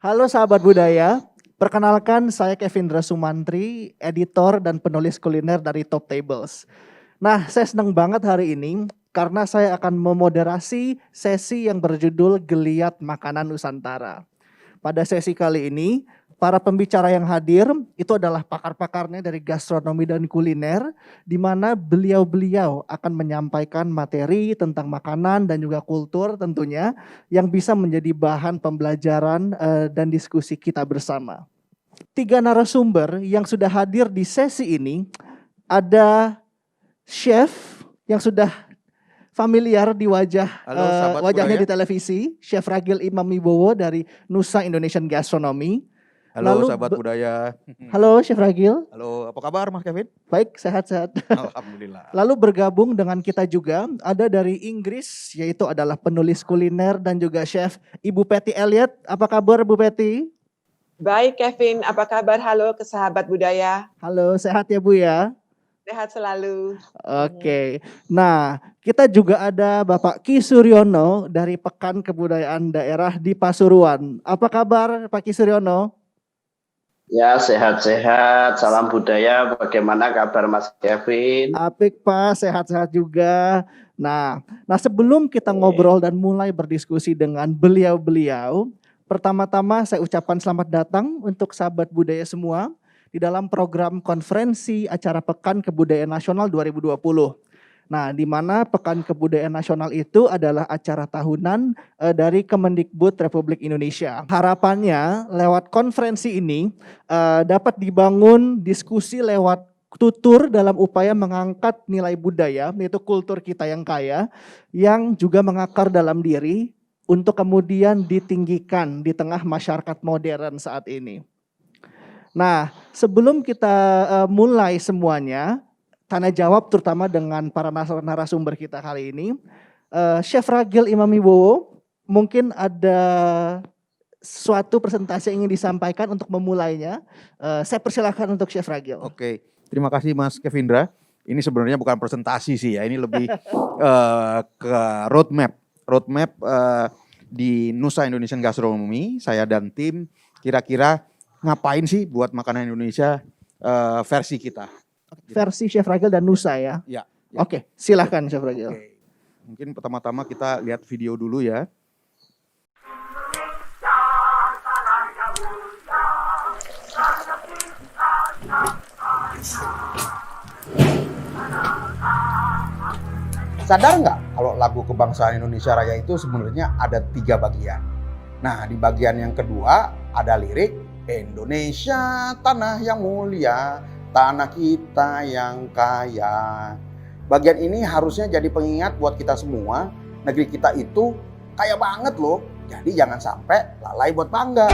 Halo sahabat budaya, perkenalkan saya Kevindra Sumantri, editor dan penulis kuliner dari Top Tables. Nah, saya senang banget hari ini karena saya akan memoderasi sesi yang berjudul Geliat Makanan Nusantara. Pada sesi kali ini, para pembicara yang hadir itu adalah pakar-pakarnya dari gastronomi dan kuliner, di mana beliau-beliau akan menyampaikan materi tentang makanan dan juga kultur tentunya, yang bisa menjadi bahan pembelajaran dan diskusi kita bersama. 3 narasumber yang sudah hadir di sesi ini, ada chef yang sudah familiar di wajahnya budaya. di televisi, Chef Ragil Imam Wibowo dari Nusa Indonesian Gastronomy. Halo Lalu sahabat budaya. Halo Chef Ragil, Halo, apa kabar Mas Kevin? baik sehat-sehat. Alhamdulillah. Lalu bergabung dengan kita juga ada dari Inggris, yaitu adalah penulis kuliner dan juga chef Ibu Patty Elliott. Apa kabar Bu Patty? Baik Kevin, apa kabar? Halo ke sahabat budaya. Halo, sehat ya Bu ya? Sehat selalu. Oke. Nah, kita juga ada Bapak Ki Suryono dari Pekan Kebudayaan Daerah di Pasuruan. Apa kabar Pak Ki Suryono? Ya, sehat-sehat. Salam budaya. Bagaimana kabar Mas Kevin? Apik Pak, sehat-sehat juga. Nah, sebelum kita ngobrol dan mulai berdiskusi dengan beliau-beliau, pertama-tama saya ucapkan selamat datang untuk sahabat budaya semua di dalam program konferensi acara Pekan Kebudayaan Nasional 2020. Nah, di mana Pekan Kebudayaan Nasional itu adalah acara tahunan dari Kemendikbud Republik Indonesia. Harapannya lewat konferensi ini dapat dibangun diskusi lewat tutur dalam upaya mengangkat nilai budaya, yaitu kultur kita yang kaya, yang juga mengakar dalam diri untuk kemudian ditinggikan di tengah masyarakat modern saat ini. Nah, sebelum kita mulai semuanya, tanya jawab terutama dengan para narasumber kita kali ini, Chef Ragil Imam Wibowo, mungkin ada suatu presentasi yang ingin disampaikan untuk memulainya. Saya persilakan untuk Chef Ragil. Oke, terima kasih Mas Kevindra. Ini sebenarnya bukan presentasi sih ya, ini lebih ke roadmap di Nusa Indonesian Gastronomy. Saya dan tim kira-kira ngapain sih buat makanan Indonesia versi kita. Versi Chef Ragil dan Nusa ya? Ya. Oke, silahkan Chef Ragil. Oke. Mungkin pertama-tama kita lihat video dulu ya. Sadar nggak kalau lagu kebangsaan Indonesia Raya itu sebenarnya ada 3 bagian. Nah, di bagian yang kedua ada lirik Indonesia tanah yang mulia, tanah kita yang kaya. Bagian ini harusnya jadi pengingat buat kita semua, negeri kita itu kaya banget loh. Jadi jangan sampai lalai buat bangga.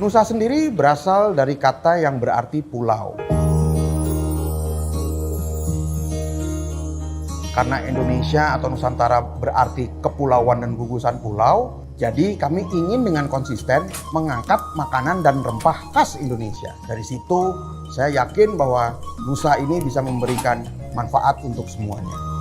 Nusa sendiri berasal dari kata yang berarti pulau. Karena Indonesia atau Nusantara berarti kepulauan dan gugusan pulau, jadi kami ingin dengan konsisten mengangkat makanan dan rempah khas Indonesia. Dari situ saya yakin bahwa Nusa ini bisa memberikan manfaat untuk semuanya.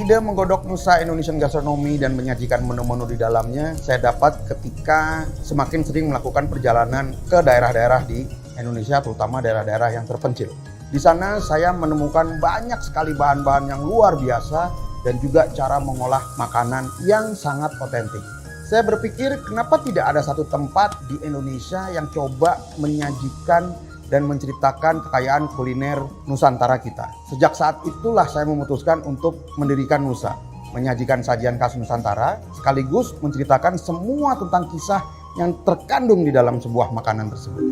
Ide menggodok Nusa Indonesian Gastronomy dan menyajikan menu-menu di dalamnya saya dapat ketika semakin sering melakukan perjalanan ke daerah-daerah di Indonesia, terutama daerah-daerah yang terpencil. Di sana saya menemukan banyak sekali bahan-bahan yang luar biasa dan juga cara mengolah makanan yang sangat otentik. Saya berpikir kenapa tidak ada satu tempat di Indonesia yang coba menyajikan dan menceritakan kekayaan kuliner Nusantara kita. Sejak saat itulah saya memutuskan untuk mendirikan Nusa, menyajikan sajian khas Nusantara, sekaligus menceritakan semua tentang kisah yang terkandung di dalam sebuah makanan tersebut.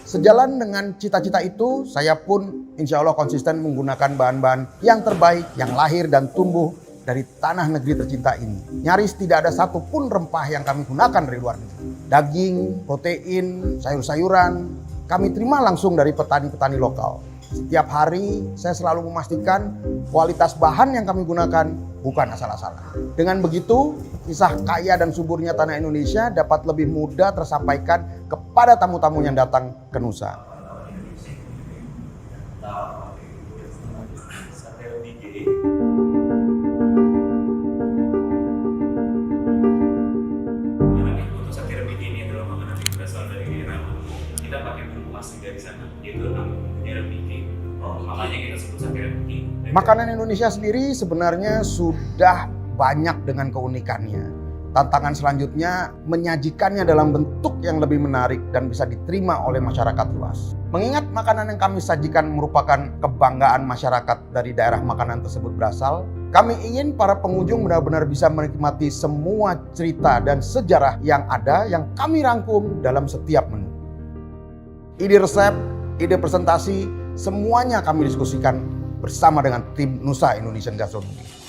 Sejalan dengan cita-cita itu, saya pun insya Allah konsisten menggunakan bahan-bahan yang terbaik, yang lahir dan tumbuh dari tanah negeri tercinta ini. Nyaris tidak ada satupun rempah yang kami gunakan dari luar negeri. Daging, protein, sayur-sayuran, kami terima langsung dari petani-petani lokal. Setiap hari saya selalu memastikan kualitas bahan yang kami gunakan bukan asal-asalan. Dengan begitu, kisah kaya dan suburnya tanah Indonesia dapat lebih mudah tersampaikan kepada tamu-tamu yang datang ke Nusa. Untuk sate rempiki ini adalah makanan yang berasal dari daerah. Kita pakai bumbu asli dari sana, yaitu namanya rempiki. Makanya kita sebut sate rempiki. Makanan Indonesia sendiri sebenarnya sudah banyak dengan keunikannya. Tantangan selanjutnya menyajikannya dalam bentuk yang lebih menarik dan bisa diterima oleh masyarakat luas. Mengingat makanan yang kami sajikan merupakan kebanggaan masyarakat dari daerah makanan tersebut berasal, kami ingin para pengunjung benar-benar bisa menikmati semua cerita dan sejarah yang ada yang kami rangkum dalam setiap menu. Ide resep, ide presentasi, semuanya kami diskusikan bersama dengan tim Nusa Indonesian Gastronomy.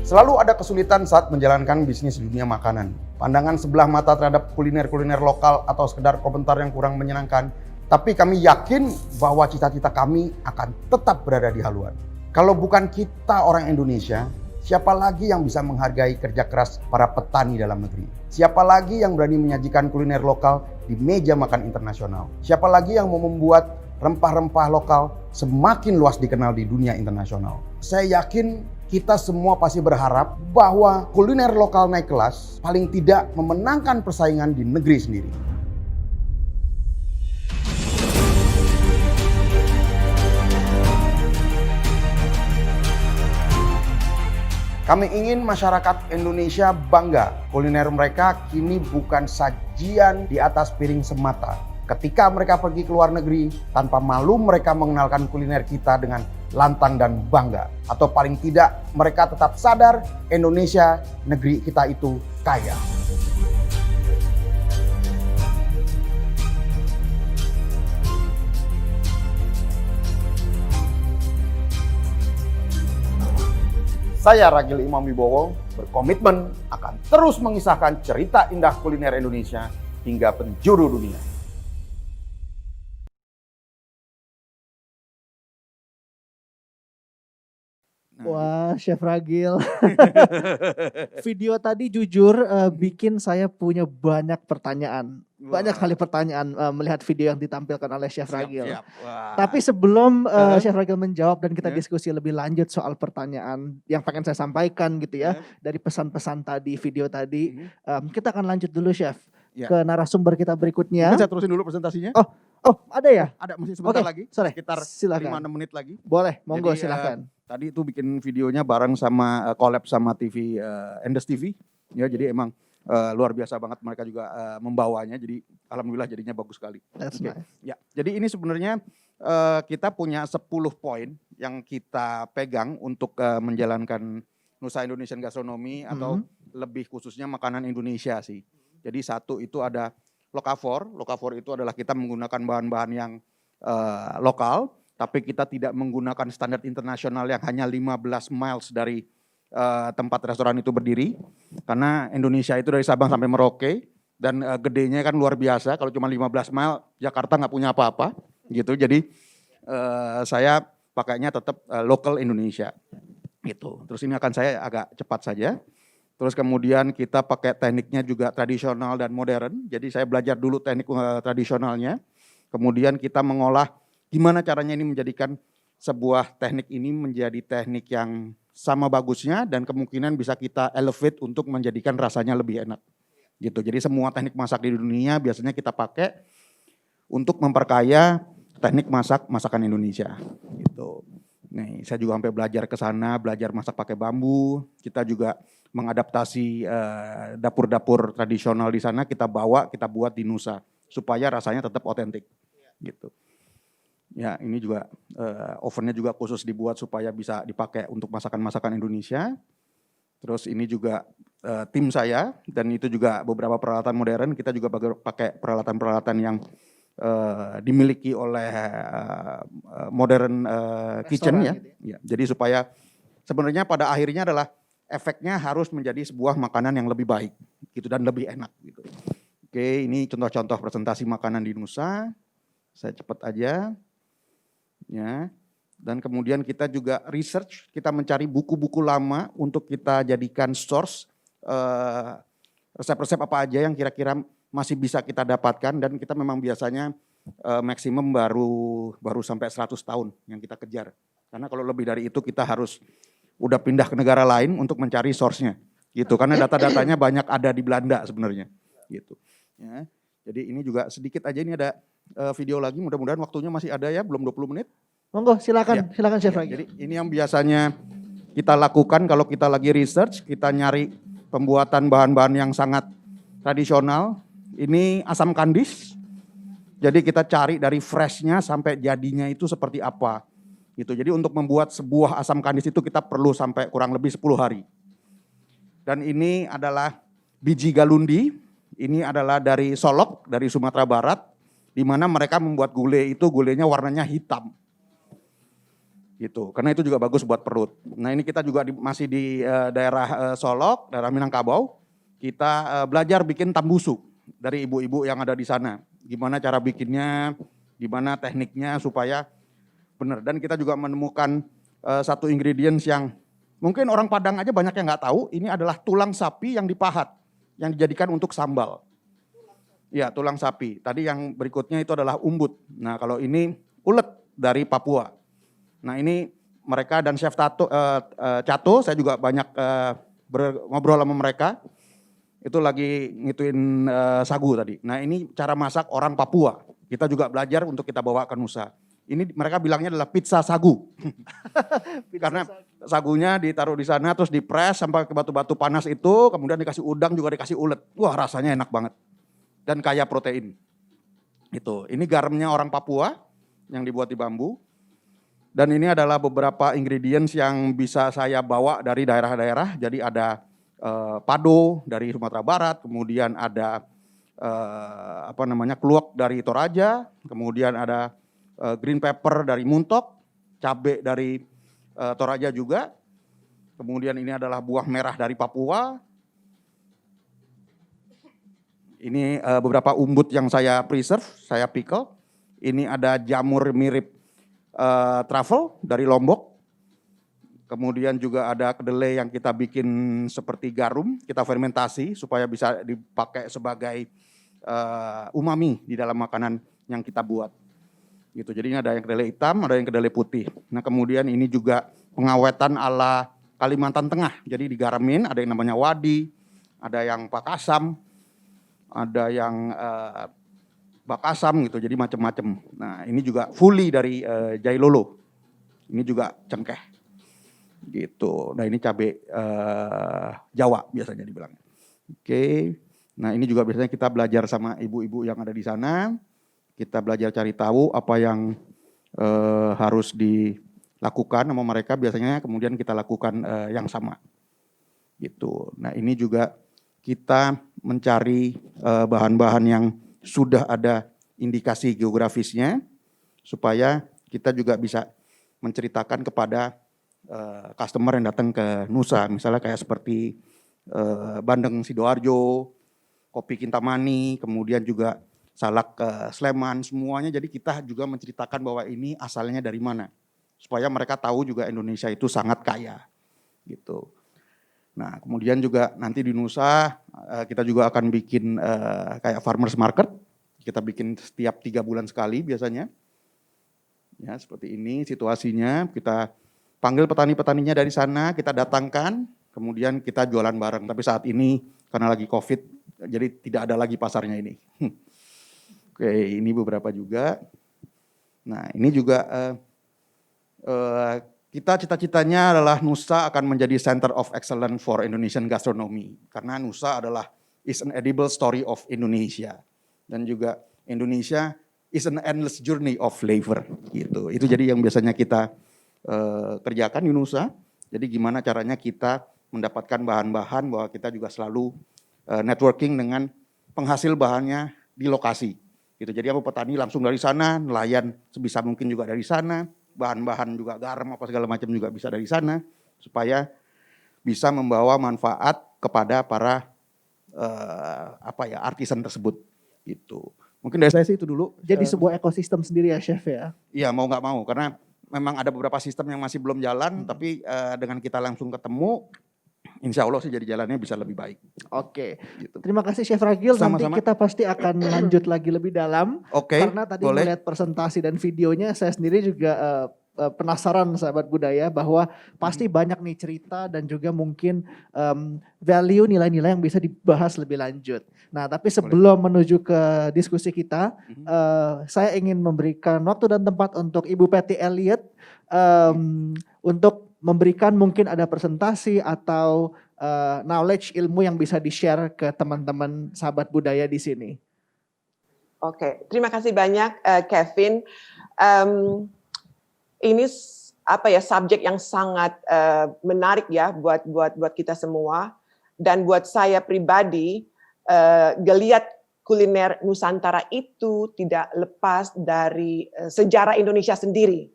Selalu ada kesulitan saat menjalankan bisnis di dunia makanan. Pandangan sebelah mata terhadap kuliner-kuliner lokal atau sekedar komentar yang kurang menyenangkan. Tapi kami yakin bahwa cita-cita kami akan tetap berada di haluan. Kalau bukan kita orang Indonesia, siapa lagi yang bisa menghargai kerja keras para petani dalam negeri? Siapa lagi yang berani menyajikan kuliner lokal di meja makan internasional? Siapa lagi yang mau membuat rempah-rempah lokal semakin luas dikenal di dunia internasional? Saya yakin kita semua pasti berharap bahwa kuliner lokal naik kelas paling tidak memenangkan persaingan di negeri sendiri. Kami ingin masyarakat Indonesia bangga. Kuliner mereka kini bukan sajian di atas piring semata. Ketika mereka pergi ke luar negeri, tanpa malu mereka mengenalkan kuliner kita dengan lantang dan bangga. Atau paling tidak, mereka tetap sadar Indonesia, negeri kita itu kaya. Saya Ragil Imam Wibowo berkomitmen akan terus mengisahkan cerita indah kuliner Indonesia hingga penjuru dunia. Wah, Chef Ragil. Video tadi jujur bikin saya punya banyak pertanyaan. Banyak sekali pertanyaan melihat video yang ditampilkan oleh Chef Ragil. Tapi sebelum Chef Ragil menjawab dan kita diskusi lebih lanjut soal pertanyaan yang pengen saya sampaikan gitu ya. Dari pesan-pesan tadi, video tadi. Kita akan lanjut dulu Chef. Ke narasumber kita berikutnya. Mungkin saya terusin dulu presentasinya. Oh, ada ya? Ada, masih sebentar lagi. Sorry, Sekitar silakan. 5-6 menit lagi. Boleh, monggo Jadi, silakan. Tadi itu bikin videonya bareng sama collab sama TV Endes TV. Ya, jadi emang luar biasa banget mereka juga membawanya. Jadi alhamdulillah jadinya bagus sekali. That's Oke. nice. Ya, jadi ini sebenarnya kita punya 10 poin yang kita pegang untuk menjalankan Nusa Indonesian Gastronomy atau lebih khususnya makanan Indonesia sih. Jadi satu itu ada lokavor. Lokavor itu adalah kita menggunakan bahan-bahan yang lokal, tapi kita tidak menggunakan standar internasional yang hanya 15 miles dari tempat restoran itu berdiri. Karena Indonesia itu dari Sabang sampai Merauke dan gedenya kan luar biasa. Kalau cuma 15 mile, Jakarta nggak punya apa-apa gitu. Jadi saya pakainya tetap local Indonesia gitu. Terus ini akan saya agak cepat saja. Terus kemudian kita pakai tekniknya juga tradisional dan modern. Jadi saya belajar dulu teknik tradisionalnya. Kemudian kita mengolah gimana caranya ini menjadikan sebuah teknik ini menjadi teknik yang sama bagusnya dan kemungkinan bisa kita elevate untuk menjadikan rasanya lebih enak. Gitu. Jadi semua teknik masak di dunia biasanya kita pakai untuk memperkaya teknik masakan Indonesia. Gitu. Nih, saya juga sampai belajar ke sana, belajar masak pakai bambu. Kita juga mengadaptasi dapur-dapur tradisional di sana, kita bawa, kita buat di Nusa supaya rasanya tetap otentik. Gitu. Ya, ini juga ovennya juga khusus dibuat supaya bisa dipakai untuk masakan-masakan Indonesia. Terus ini juga tim saya dan itu juga beberapa peralatan modern. Kita juga pakai peralatan-peralatan yang dimiliki oleh modern kitchen ya. Gitu Ya. Jadi supaya sebenarnya pada akhirnya adalah efeknya harus menjadi sebuah makanan yang lebih baik gitu dan lebih enak gitu. Oke, ini contoh-contoh presentasi makanan di Nusa. Saya cepat aja. Ya. Dan kemudian kita juga research, kita mencari buku-buku lama untuk kita jadikan source resep-resep apa aja yang kira-kira masih bisa kita dapatkan, dan kita memang biasanya maksimum baru sampai 100 tahun yang kita kejar. Karena kalau lebih dari itu kita harus udah pindah ke negara lain untuk mencari source-nya. Gitu. Karena data-datanya banyak ada di Belanda sebenarnya. Gitu. Ya. Jadi ini juga sedikit aja, ini ada video lagi, mudah-mudahan waktunya masih ada ya, belum 20 menit. Monggo silakan, Ya. silakan Chef Ya, Ragi. jadi ini yang biasanya kita lakukan kalau kita lagi research, kita nyari pembuatan bahan-bahan yang sangat tradisional. Ini asam kandis. Jadi kita cari dari freshnya sampai jadinya itu seperti apa. Gitu. Jadi untuk membuat sebuah asam kandis itu kita perlu sampai kurang lebih 10 hari. Dan ini adalah biji galundi. Ini adalah dari Solok, dari Sumatera Barat, di mana mereka membuat gulai itu, gulainya warnanya hitam. Gitu. Karena itu juga bagus buat perut. Nah, ini kita juga masih di daerah Solok, daerah Minangkabau. Kita belajar bikin tambusu dari ibu-ibu yang ada di sana. Gimana cara bikinnya, gimana tekniknya supaya benar. Dan kita juga menemukan satu ingredients yang mungkin orang Padang aja banyak yang nggak tahu. Ini adalah tulang sapi yang dipahat, yang dijadikan untuk sambal. Ya, tulang sapi. Tadi yang berikutnya itu adalah umbut. Nah, kalau ini ulet dari Papua. Nah, ini mereka dan Chef Cato, saya juga banyak ngobrol sama mereka. Itu lagi ngituin sagu tadi. Nah, ini cara masak orang Papua. Kita juga belajar untuk kita bawa ke Nusa. Ini mereka bilangnya adalah pizza sagu. Karena sagunya ditaruh di sana terus dipres sampai ke batu-batu panas itu, kemudian dikasih udang juga dikasih ulet. Wah, rasanya enak banget. Dan kaya protein. Itu. Ini garamnya orang Papua yang dibuat di bambu. Dan ini adalah beberapa ingredients yang bisa saya bawa dari daerah-daerah. Jadi ada pado dari Sumatera Barat, kemudian ada kluwak dari Toraja, kemudian ada green pepper dari Muntok, cabai dari Toraja juga. Kemudian ini adalah buah merah dari Papua. Ini beberapa umbut yang saya preserve, saya pickle. Ini ada jamur mirip truffle dari Lombok. Kemudian juga ada kedelai yang kita bikin seperti garum, kita fermentasi supaya bisa dipakai sebagai umami di dalam makanan yang kita buat. Gitu. Jadi ini ada yang kedelai hitam, ada yang kedelai putih. Nah, kemudian ini juga pengawetan ala Kalimantan Tengah. Jadi digaramin, ada yang namanya wadi, ada yang pakasam, ada yang bakasam gitu, jadi macam-macam. Nah, ini juga fully dari Jailolo. Ini juga cengkeh. Gitu. Nah, ini cabai Jawa biasanya dibilang. Oke. Nah, ini juga biasanya kita belajar sama ibu-ibu yang ada di sana. Kita belajar cari tahu apa yang harus dilakukan sama mereka, biasanya kemudian kita lakukan yang sama. Gitu. Nah, ini juga kita mencari bahan-bahan yang sudah ada indikasi geografisnya supaya kita juga bisa menceritakan kepada customer yang datang ke Nusa, misalnya kayak seperti bandeng Sidoarjo, kopi Kintamani, kemudian juga salak Sleman, semuanya. Jadi kita juga menceritakan bahwa ini asalnya dari mana, supaya mereka tahu juga Indonesia itu sangat kaya, gitu. Nah, kemudian juga nanti di Nusa kita juga akan bikin kayak farmers market. Kita bikin setiap 3 bulan sekali biasanya. Ya, seperti ini situasinya. Kita panggil petani-petaninya dari sana, kita datangkan, kemudian kita jualan bareng. Tapi saat ini karena lagi COVID, jadi tidak ada lagi pasarnya ini. Oke, ini beberapa juga. Nah, ini juga kita cita-citanya adalah Nusa akan menjadi Center of Excellence for Indonesian Gastronomy. Karena Nusa adalah is an edible story of Indonesia. Dan juga Indonesia is an endless journey of flavor. Gitu. Itu jadi yang biasanya kita kerjakan di Nusa. Jadi gimana caranya kita mendapatkan bahan-bahan bahwa kita juga selalu networking dengan penghasil bahannya di lokasi. Gitu. Jadi apa petani langsung dari sana, nelayan sebisa mungkin juga dari sana, bahan-bahan juga garam apa segala macam juga bisa dari sana, supaya bisa membawa manfaat kepada para artisan tersebut. Gitu. Mungkin dari saya sih itu dulu. Jadi sebuah ekosistem sendiri ya Chef ya. Iya, mau nggak mau, karena memang ada beberapa sistem yang masih belum jalan, tapi dengan kita langsung ketemu, insya Allah sih jadi jalannya bisa lebih baik. Oke, Gitu. terima kasih Chef Ragil. Nanti Sama-sama. kita pasti akan lanjut lagi lebih dalam. Oke, Karena tadi boleh. melihat presentasi dan videonya, saya sendiri juga penasaran sahabat budaya bahwa pasti banyak nih cerita dan juga mungkin value nilai-nilai yang bisa dibahas lebih lanjut. Nah, tapi sebelum menuju ke diskusi kita, saya ingin memberikan waktu dan tempat untuk Ibu Patty Elliott untuk memberikan mungkin ada presentasi atau knowledge ilmu yang bisa di-share ke teman-teman sahabat budaya di sini. Oke, terima kasih banyak Kevin. Ini subjek yang sangat menarik ya buat kita semua, dan buat saya pribadi geliat kuliner Nusantara itu tidak lepas dari sejarah Indonesia sendiri,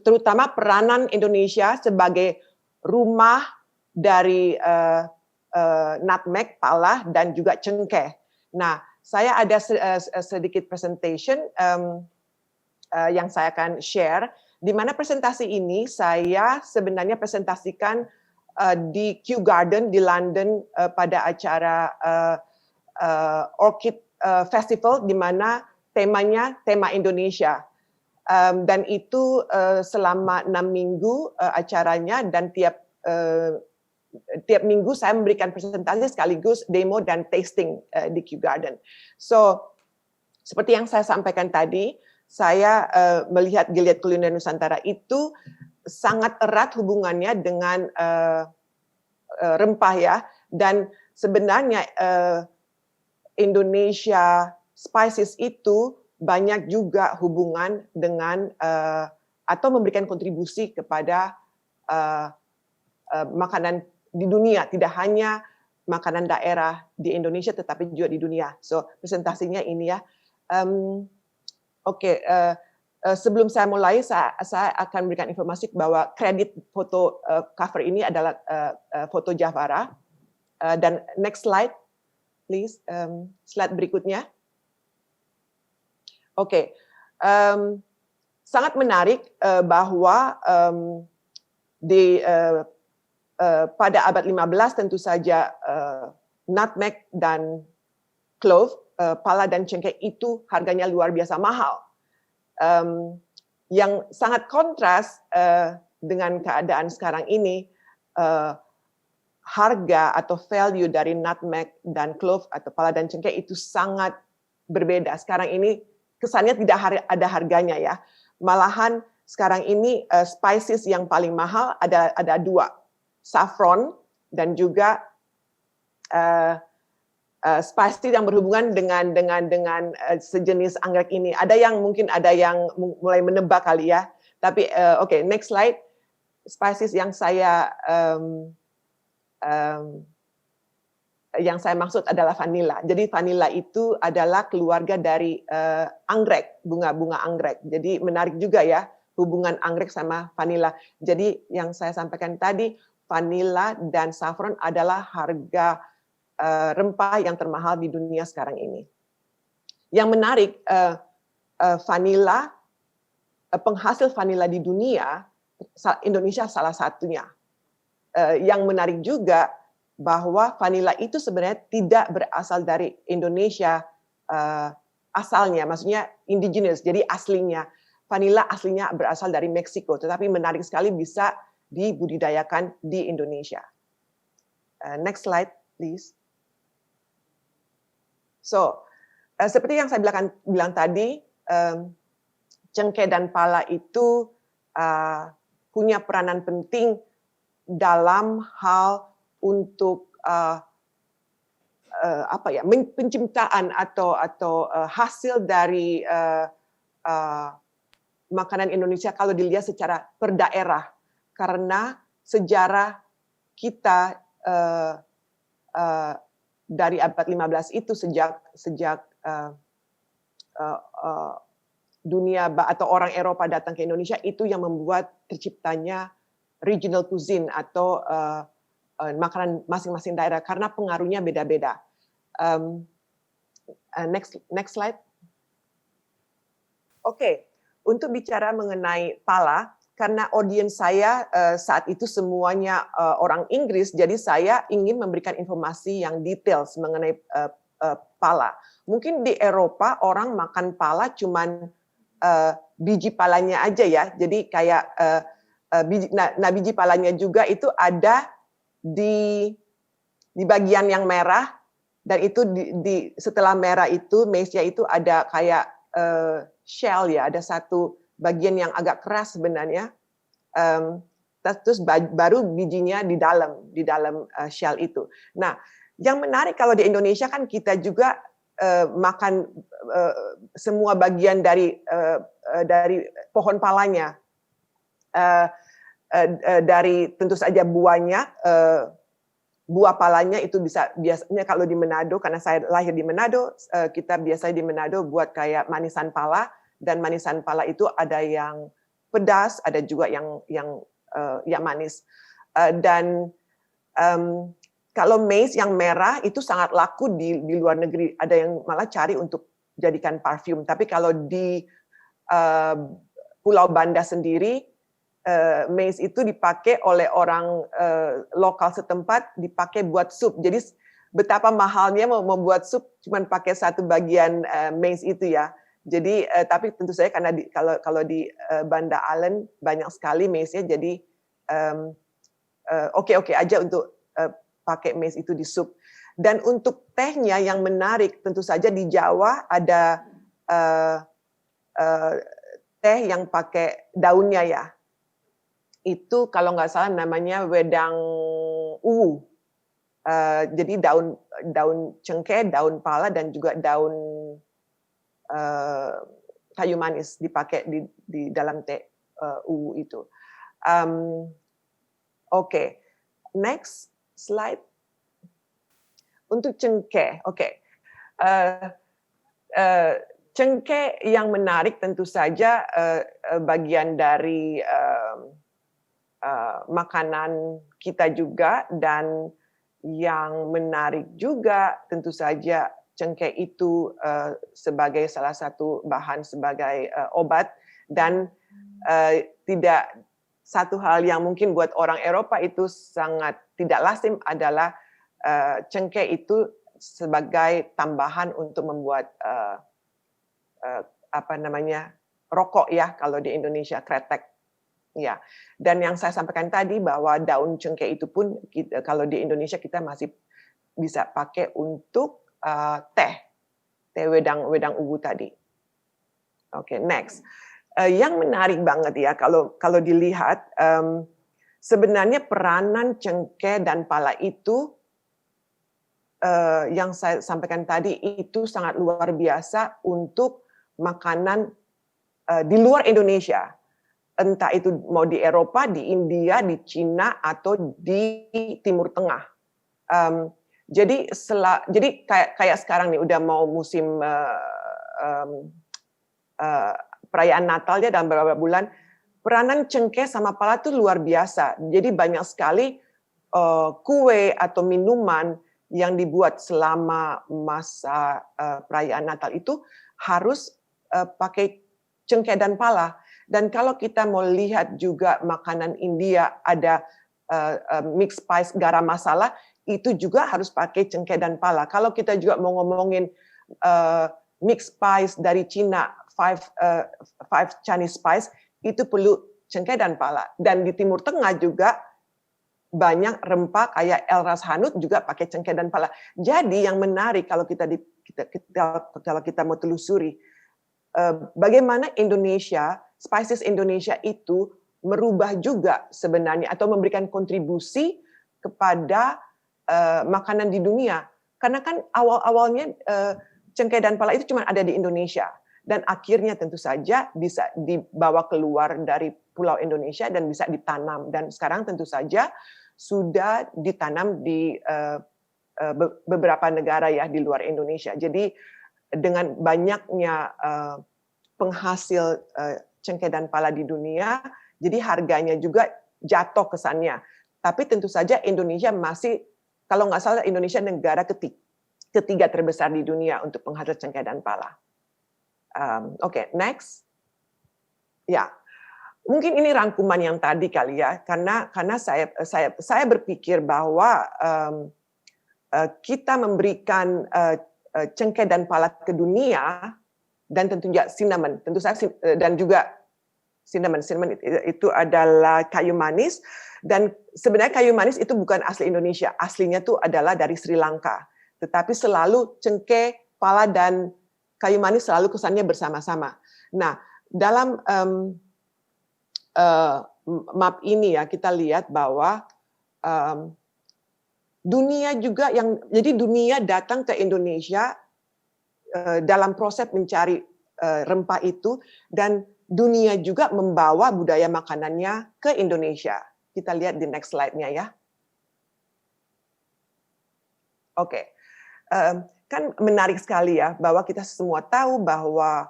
terutama peranan Indonesia sebagai rumah dari nutmeg, pala, dan juga cengkeh. Nah, saya ada sedikit presentation yang saya akan share, di mana presentasi ini saya sebenarnya presentasikan di Kew Garden di London pada acara Orchid Festival, di mana temanya tema Indonesia. Dan itu selama 6 minggu acaranya, dan tiap minggu saya memberikan presentasi sekaligus demo dan tasting di Kew Garden. So, seperti yang saya sampaikan tadi, saya melihat geliat kuliner Nusantara itu sangat erat hubungannya dengan rempah ya, dan sebenarnya Indonesia spices itu banyak juga hubungan dengan atau memberikan kontribusi kepada makanan di dunia, tidak hanya makanan daerah di Indonesia tetapi juga di dunia. So presentasinya ini ya. Oke, sebelum saya mulai, saya akan berikan informasi bahwa kredit foto cover ini adalah foto Jafara. Dan next slide, please. Slide berikutnya. Oke, sangat menarik bahwa pada abad 15 tentu saja nutmeg dan clove, pala dan cengkeh itu harganya luar biasa mahal. Yang sangat kontras dengan keadaan sekarang ini, harga atau value dari nutmeg dan clove atau pala dan cengkeh itu sangat berbeda. Sekarang ini kesannya tidak ada harganya ya. Malahan sekarang ini spices yang paling mahal ada dua, saffron dan juga spices yang berhubungan dengan sejenis anggrek ini. Ada yang mulai menebak kali ya. Tapi oke, next slide. Spices yang saya maksud adalah vanilla. Jadi vanilla itu adalah keluarga dari anggrek, bunga-bunga anggrek. Jadi menarik juga ya hubungan anggrek sama vanilla. Jadi yang saya sampaikan tadi, vanilla dan saffron adalah harga rempah yang termahal di dunia sekarang ini. Yang menarik, vanilla, penghasil vanilla di dunia, Indonesia salah satunya. Yang menarik juga bahwa vanilla itu sebenarnya tidak berasal dari Indonesia asalnya, maksudnya indigenous, jadi aslinya. Vanilla aslinya berasal dari Meksiko, tetapi menarik sekali bisa dibudidayakan di Indonesia. Next slide, please. So, seperti yang saya bilang tadi, cengkeh dan pala itu punya peranan penting dalam hal untuk penciptaan atau hasil dari makanan Indonesia kalau dilihat secara per daerah, karena sejarah kita dari abad 15 itu sejak dunia atau orang Eropa datang ke Indonesia, itu yang membuat terciptanya regional cuisine atau makanan masing-masing daerah karena pengaruhnya beda-beda. Next slide. Oke, untuk bicara mengenai pala, karena audiens saya saat itu semuanya orang Inggris, jadi saya ingin memberikan informasi yang detail mengenai pala. Mungkin di Eropa orang makan pala cuman biji palanya aja ya, jadi kayak biji palanya juga itu ada di bagian yang merah, dan itu setelah merah itu maize-nya itu ada kayak shell ya, ada satu bagian yang agak keras sebenarnya, terus baru bijinya di dalam shell itu. Nah, yang menarik kalau di Indonesia kan kita juga makan semua bagian dari pohon palanya, dari tentu saja buahnya. Buah palanya itu biasanya kalau di Manado, karena saya lahir di Manado, kita biasanya di Manado buat kayak manisan pala, dan manisan pala itu ada yang pedas, ada juga yang manis. Dan kalau maize yang merah itu sangat laku di luar negeri, ada yang malah cari untuk jadikan parfum. Tapi kalau di Pulau Banda sendiri, maize itu dipakai oleh orang lokal setempat, dipakai buat sup. Jadi betapa mahalnya membuat sup cuma pakai satu bagian maize itu ya. Jadi tapi tentu saja karena kalau di Banda Allen banyak sekali maize-nya, jadi oke aja untuk pakai maize itu di sup. Dan untuk tehnya yang menarik, tentu saja di Jawa ada teh yang pakai daunnya ya. Itu kalau nggak salah namanya wedang uwu. Jadi daun cengkeh, daun pala, dan juga daun kayu manis dipakai di dalam teh uwu itu. Oke. Next slide. Untuk cengkeh, oke. Cengkeh yang menarik tentu saja bagian dari makanan kita juga, dan yang menarik juga tentu saja cengkeh itu sebagai salah satu bahan sebagai obat, dan tidak satu hal yang mungkin buat orang Eropa itu sangat tidak lazim adalah cengkeh itu sebagai tambahan untuk membuat rokok ya, kalau di Indonesia kretek ya. Dan yang saya sampaikan tadi bahwa daun cengkeh itu pun kalau di Indonesia kita masih bisa pakai untuk teh wedang uwu tadi. Oke, next. Yang menarik banget ya kalau dilihat sebenarnya peranan cengkeh dan pala itu yang saya sampaikan tadi itu sangat luar biasa untuk makanan di luar Indonesia. Entah itu mau di Eropa, di India, di Cina, atau di Timur Tengah. Jadi kayak sekarang nih udah mau musim perayaan Natal ya, dalam beberapa bulan, peranan cengkeh sama pala itu luar biasa. Jadi banyak sekali kue atau minuman yang dibuat selama masa perayaan Natal itu harus pakai cengkeh dan pala. Dan kalau kita mau lihat juga makanan India, ada mixed spice garam masala, itu juga harus pakai cengkeh dan pala. Kalau kita juga mau ngomongin mixed spice dari Cina, five Chinese spice, itu perlu cengkeh dan pala. Dan di Timur Tengah juga banyak rempah kayak El Ras Hanout juga pakai cengkeh dan pala. Jadi yang menarik kalau kita mau telusuri bagaimana spices Indonesia itu merubah juga sebenarnya atau memberikan kontribusi kepada makanan di dunia. Karena kan awal-awalnya cengkeh dan pala itu cuma ada di Indonesia, dan akhirnya tentu saja bisa dibawa keluar dari pulau Indonesia dan bisa ditanam, dan sekarang tentu saja sudah ditanam di beberapa negara ya di luar Indonesia. Jadi dengan banyaknya penghasil cengkeh dan pala di dunia, jadi harganya juga jatuh kesannya. Tapi tentu saja Indonesia masih, kalau nggak salah Indonesia negara ketiga terbesar di dunia untuk penghasil cengkeh dan pala. Oke, next. Ya, mungkin ini rangkuman yang tadi kali ya, karena saya berpikir bahwa kita memberikan cengkeh dan pala ke dunia, dan tentunya cinnamon, tentu saja, dan juga cinnamon itu adalah kayu manis, dan sebenarnya kayu manis itu bukan asli Indonesia, aslinya itu adalah dari Sri Lanka, tetapi selalu cengkeh, pala, dan kayu manis selalu kesannya bersama-sama. Nah, dalam map ini ya kita lihat bahwa dunia juga jadi dunia datang ke Indonesia dalam proses mencari rempah itu, dan dunia juga membawa budaya makanannya ke Indonesia. Kita lihat di next slide-nya ya. Oke, kan menarik sekali ya bahwa kita semua tahu bahwa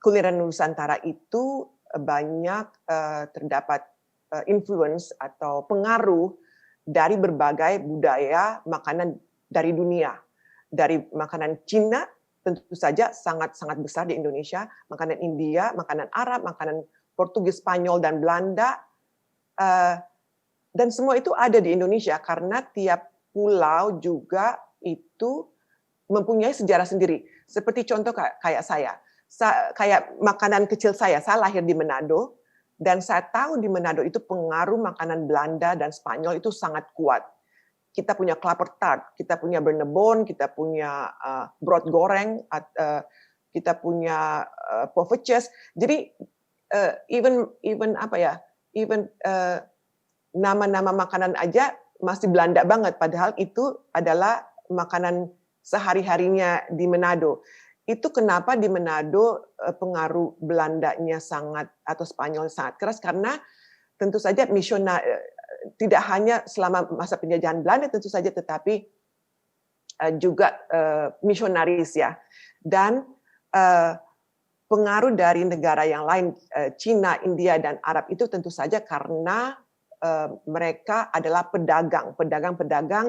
kuliner Nusantara itu banyak terdapat influence atau pengaruh dari berbagai budaya makanan dari dunia. Dari makanan Cina tentu saja sangat-sangat besar di Indonesia, makanan India, makanan Arab, makanan Portugis, Spanyol, dan Belanda, dan semua itu ada di Indonesia karena tiap pulau juga itu mempunyai sejarah sendiri. Seperti contoh kayak saya, kayak makanan kecil saya lahir di Manado, dan saya tahu di Manado itu pengaruh makanan Belanda dan Spanyol itu sangat kuat. Kita punya klaper tart, kita punya bernebon, kita punya brot goreng, kita punya poffertjes. Jadi even nama-nama makanan aja masih Belanda banget, padahal itu adalah makanan sehari-harinya di Manado. Itu kenapa di Manado pengaruh Belandanya sangat, atau Spanyol sangat keras, karena tentu saja tidak hanya selama masa penjajahan Belanda tentu saja, tetapi juga misionaris ya, dan pengaruh dari negara yang lain, Cina, India, dan Arab itu tentu saja karena mereka adalah pedagang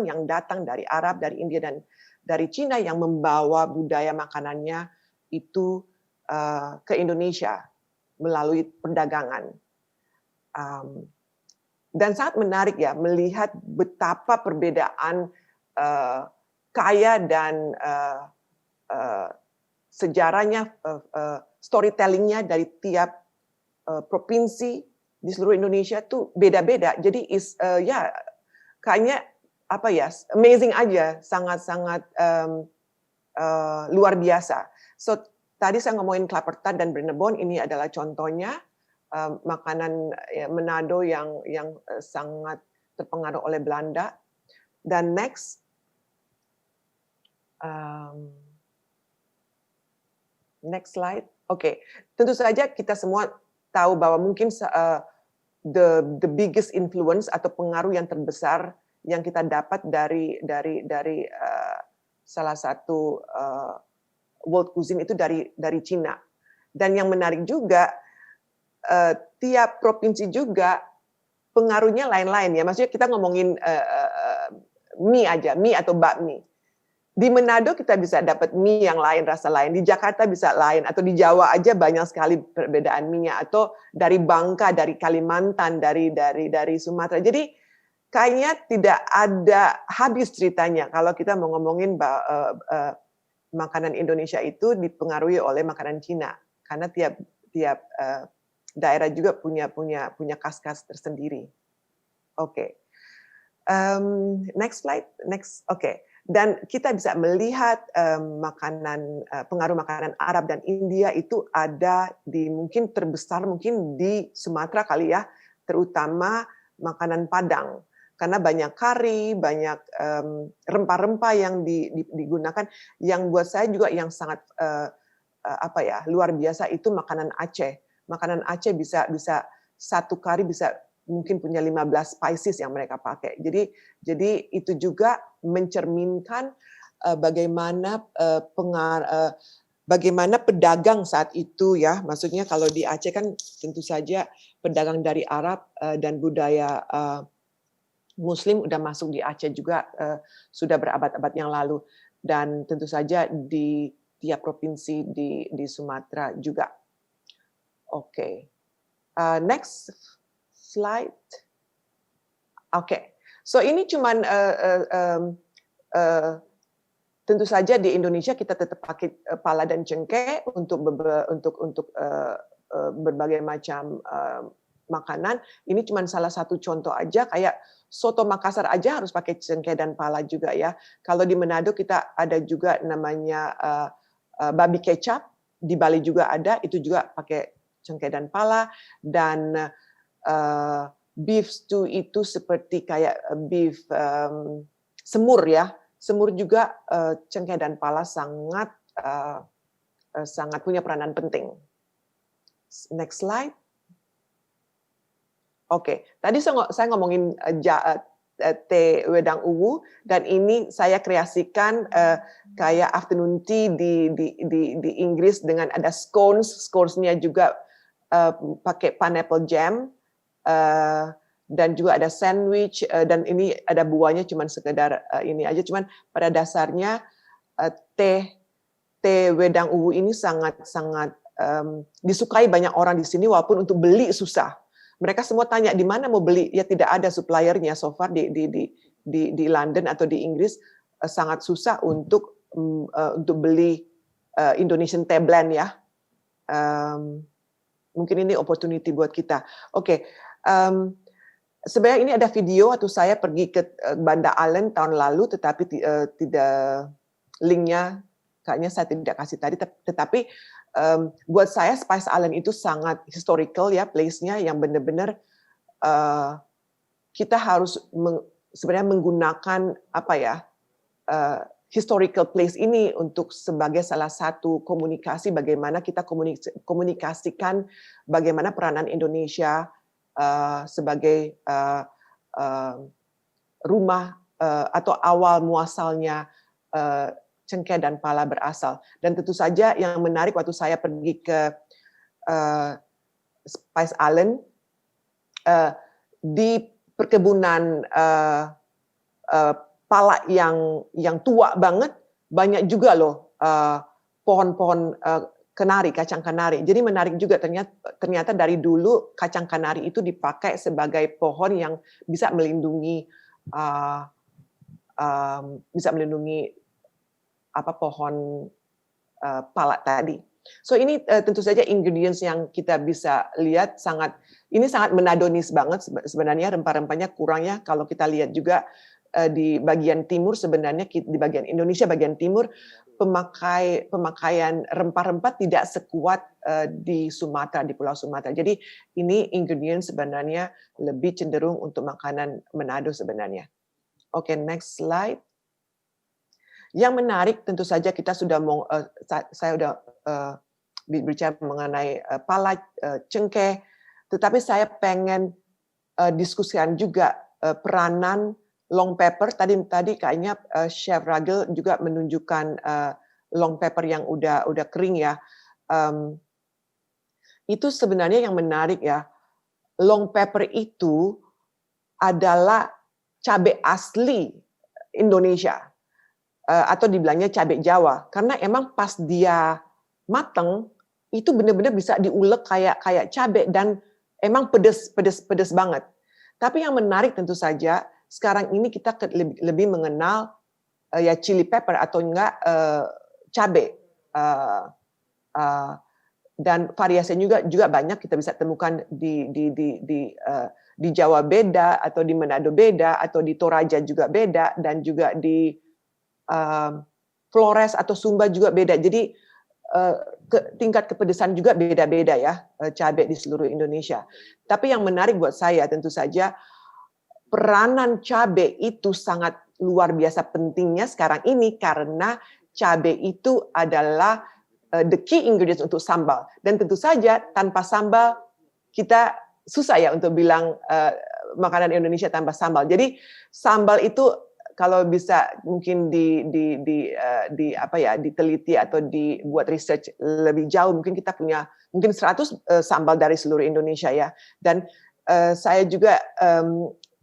yang datang dari Arab, dari India, dan dari Cina yang membawa budaya makanannya itu ke Indonesia melalui perdagangan. Dan sangat menarik ya melihat betapa perbedaan kaya dan sejarahnya, storytellingnya dari tiap provinsi di seluruh Indonesia tuh beda-beda. Jadi kayaknya amazing aja, sangat-sangat luar biasa. So tadi saya ngomongin klaper tart dan bernebon, ini adalah contohnya. Makanan Manado yang sangat terpengaruh oleh Belanda. Dan next slide. Oke, tentu saja kita semua tahu bahwa mungkin the biggest influence atau pengaruh yang terbesar yang kita dapat dari salah satu world cuisine itu dari Cina. Dan yang menarik juga, tiap provinsi juga pengaruhnya lain-lain ya. Maksudnya kita ngomongin mie aja, mie atau bakmi. Di Manado kita bisa dapat mie yang lain, rasa lain. Di Jakarta bisa lain, atau di Jawa aja banyak sekali perbedaan mie-nya. Atau dari Bangka, dari Kalimantan, dari Sumatera. Jadi kayaknya tidak ada habis ceritanya kalau kita mau ngomongin makanan Indonesia itu dipengaruhi oleh makanan Cina. Karena tiap daerah juga punya khas-khas tersendiri. Oke. Next slide. Oke. Dan kita bisa melihat pengaruh makanan Arab dan India itu ada mungkin terbesar mungkin di Sumatera kali ya, terutama makanan Padang. Karena banyak kari, banyak rempah-rempah yang digunakan. Yang buat saya juga yang sangat luar biasa itu makanan Aceh. Makanan Aceh bisa satu kari bisa mungkin punya 15 spices yang mereka pakai. Jadi itu juga mencerminkan bagaimana bagaimana pedagang saat itu ya, maksudnya kalau di Aceh kan tentu saja pedagang dari Arab dan budaya Muslim udah masuk di Aceh juga sudah berabad-abad yang lalu, dan tentu saja di tiap provinsi di Sumatera juga. Oke. Next slide. Oke. So ini cuman tentu saja di Indonesia kita tetap pakai pala dan cengkeh untuk berbagai macam makanan. Ini cuma salah satu contoh aja, kayak soto Makassar aja harus pakai cengkeh dan pala juga ya. Kalau di Manado kita ada juga namanya babi kecap, di Bali juga ada, itu juga pakai cengkeh dan pala. Dan beef stew itu seperti kayak beef semur ya. Semur juga cengkeh dan pala sangat punya peranan penting. Next slide. Oke, tadi saya ngomongin teh wedang uwu, dan ini saya kreasikan kayak afternoon tea di Inggris dengan ada scones-nya juga pakai pineapple jam. Dan juga ada sandwich, dan ini ada buahnya cuman sekedar ini aja, cuman pada dasarnya teh wedang uwu ini sangat disukai banyak orang di sini, walaupun untuk beli susah. Mereka semua tanya di mana mau beli, ya tidak ada suppliernya so far di London atau di Inggris, sangat susah untuk beli Indonesian tea blend ya. Mungkin ini opportunity buat kita. Oke. Sebenarnya ini ada video waktu saya pergi ke Banda Allen tahun lalu, tetapi tidak linknya kayaknya saya tidak kasih tadi. Tetapi buat saya Spice Island itu sangat historical ya, place-nya yang benar-benar kita harus sebenarnya menggunakan apa ya historical place ini untuk sebagai salah satu komunikasi, bagaimana kita komunikasikan bagaimana peranan Indonesia sebagai rumah atau awal muasalnya cengkeh dan pala berasal. Dan tentu saja yang menarik waktu saya pergi ke Spice Island, di perkebunan pala yang tua banget, banyak juga loh pohon-pohon kenari, kacang kanari. Jadi menarik juga, ternyata dari dulu kacang kanari itu dipakai sebagai pohon yang bisa melindungi pohon pala tadi. So ini tentu saja ingredients yang kita bisa lihat sangat Manadonis banget sebenarnya, rempah-rempahnya kurangnya kalau kita lihat juga di bagian timur, sebenarnya di bagian Indonesia bagian timur pemakaian rempah-rempah tidak sekuat di Sumatera, di Pulau Sumatera. Jadi ini ingredient sebenarnya lebih cenderung untuk makanan Manado sebenarnya. Oke, next slide. Yang menarik tentu saja kita sudah saya sudah berbicara mengenai pala, cengkeh, tetapi saya pengen diskusikan juga peranan long pepper. Tadi kayaknya Chef Ragil juga menunjukkan long pepper yang udah kering ya. Itu sebenarnya yang menarik ya. Long pepper itu adalah cabai asli Indonesia, atau dibilangnya cabai Jawa, karena emang pas dia mateng itu benar-benar bisa diulek kayak cabai, dan emang pedes banget. Tapi yang menarik tentu saja sekarang ini kita lebih mengenal ya chili pepper atau enggak cabai, dan variasinya juga banyak, kita bisa temukan di Jawa beda, atau di Manado beda, atau di Toraja juga beda, dan juga di Flores atau Sumba juga beda. Jadi tingkat kepedesan juga beda-beda ya cabai di seluruh Indonesia. Tapi yang menarik buat saya tentu saja peranan cabai itu sangat luar biasa pentingnya sekarang ini, karena cabai itu adalah the key ingredients untuk sambal. Dan tentu saja tanpa sambal kita susah ya untuk bilang makanan Indonesia tanpa sambal. Jadi sambal itu kalau bisa mungkin diteliti atau dibuat research lebih jauh, mungkin kita punya mungkin 100 sambal dari seluruh Indonesia ya. Dan saya juga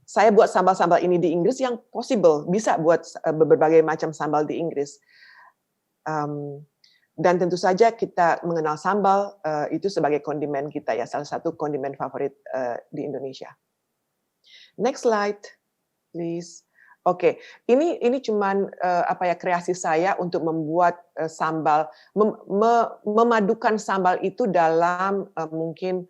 saya buat sambal-sambal ini di Inggris yang possible, bisa buat berbagai macam sambal di Inggris. Dan tentu saja kita mengenal sambal itu sebagai kondimen kita ya, salah satu kondimen favorit di Indonesia. Next slide, please. Oke, ini cuman kreasi saya untuk membuat sambal, memadukan sambal itu dalam mungkin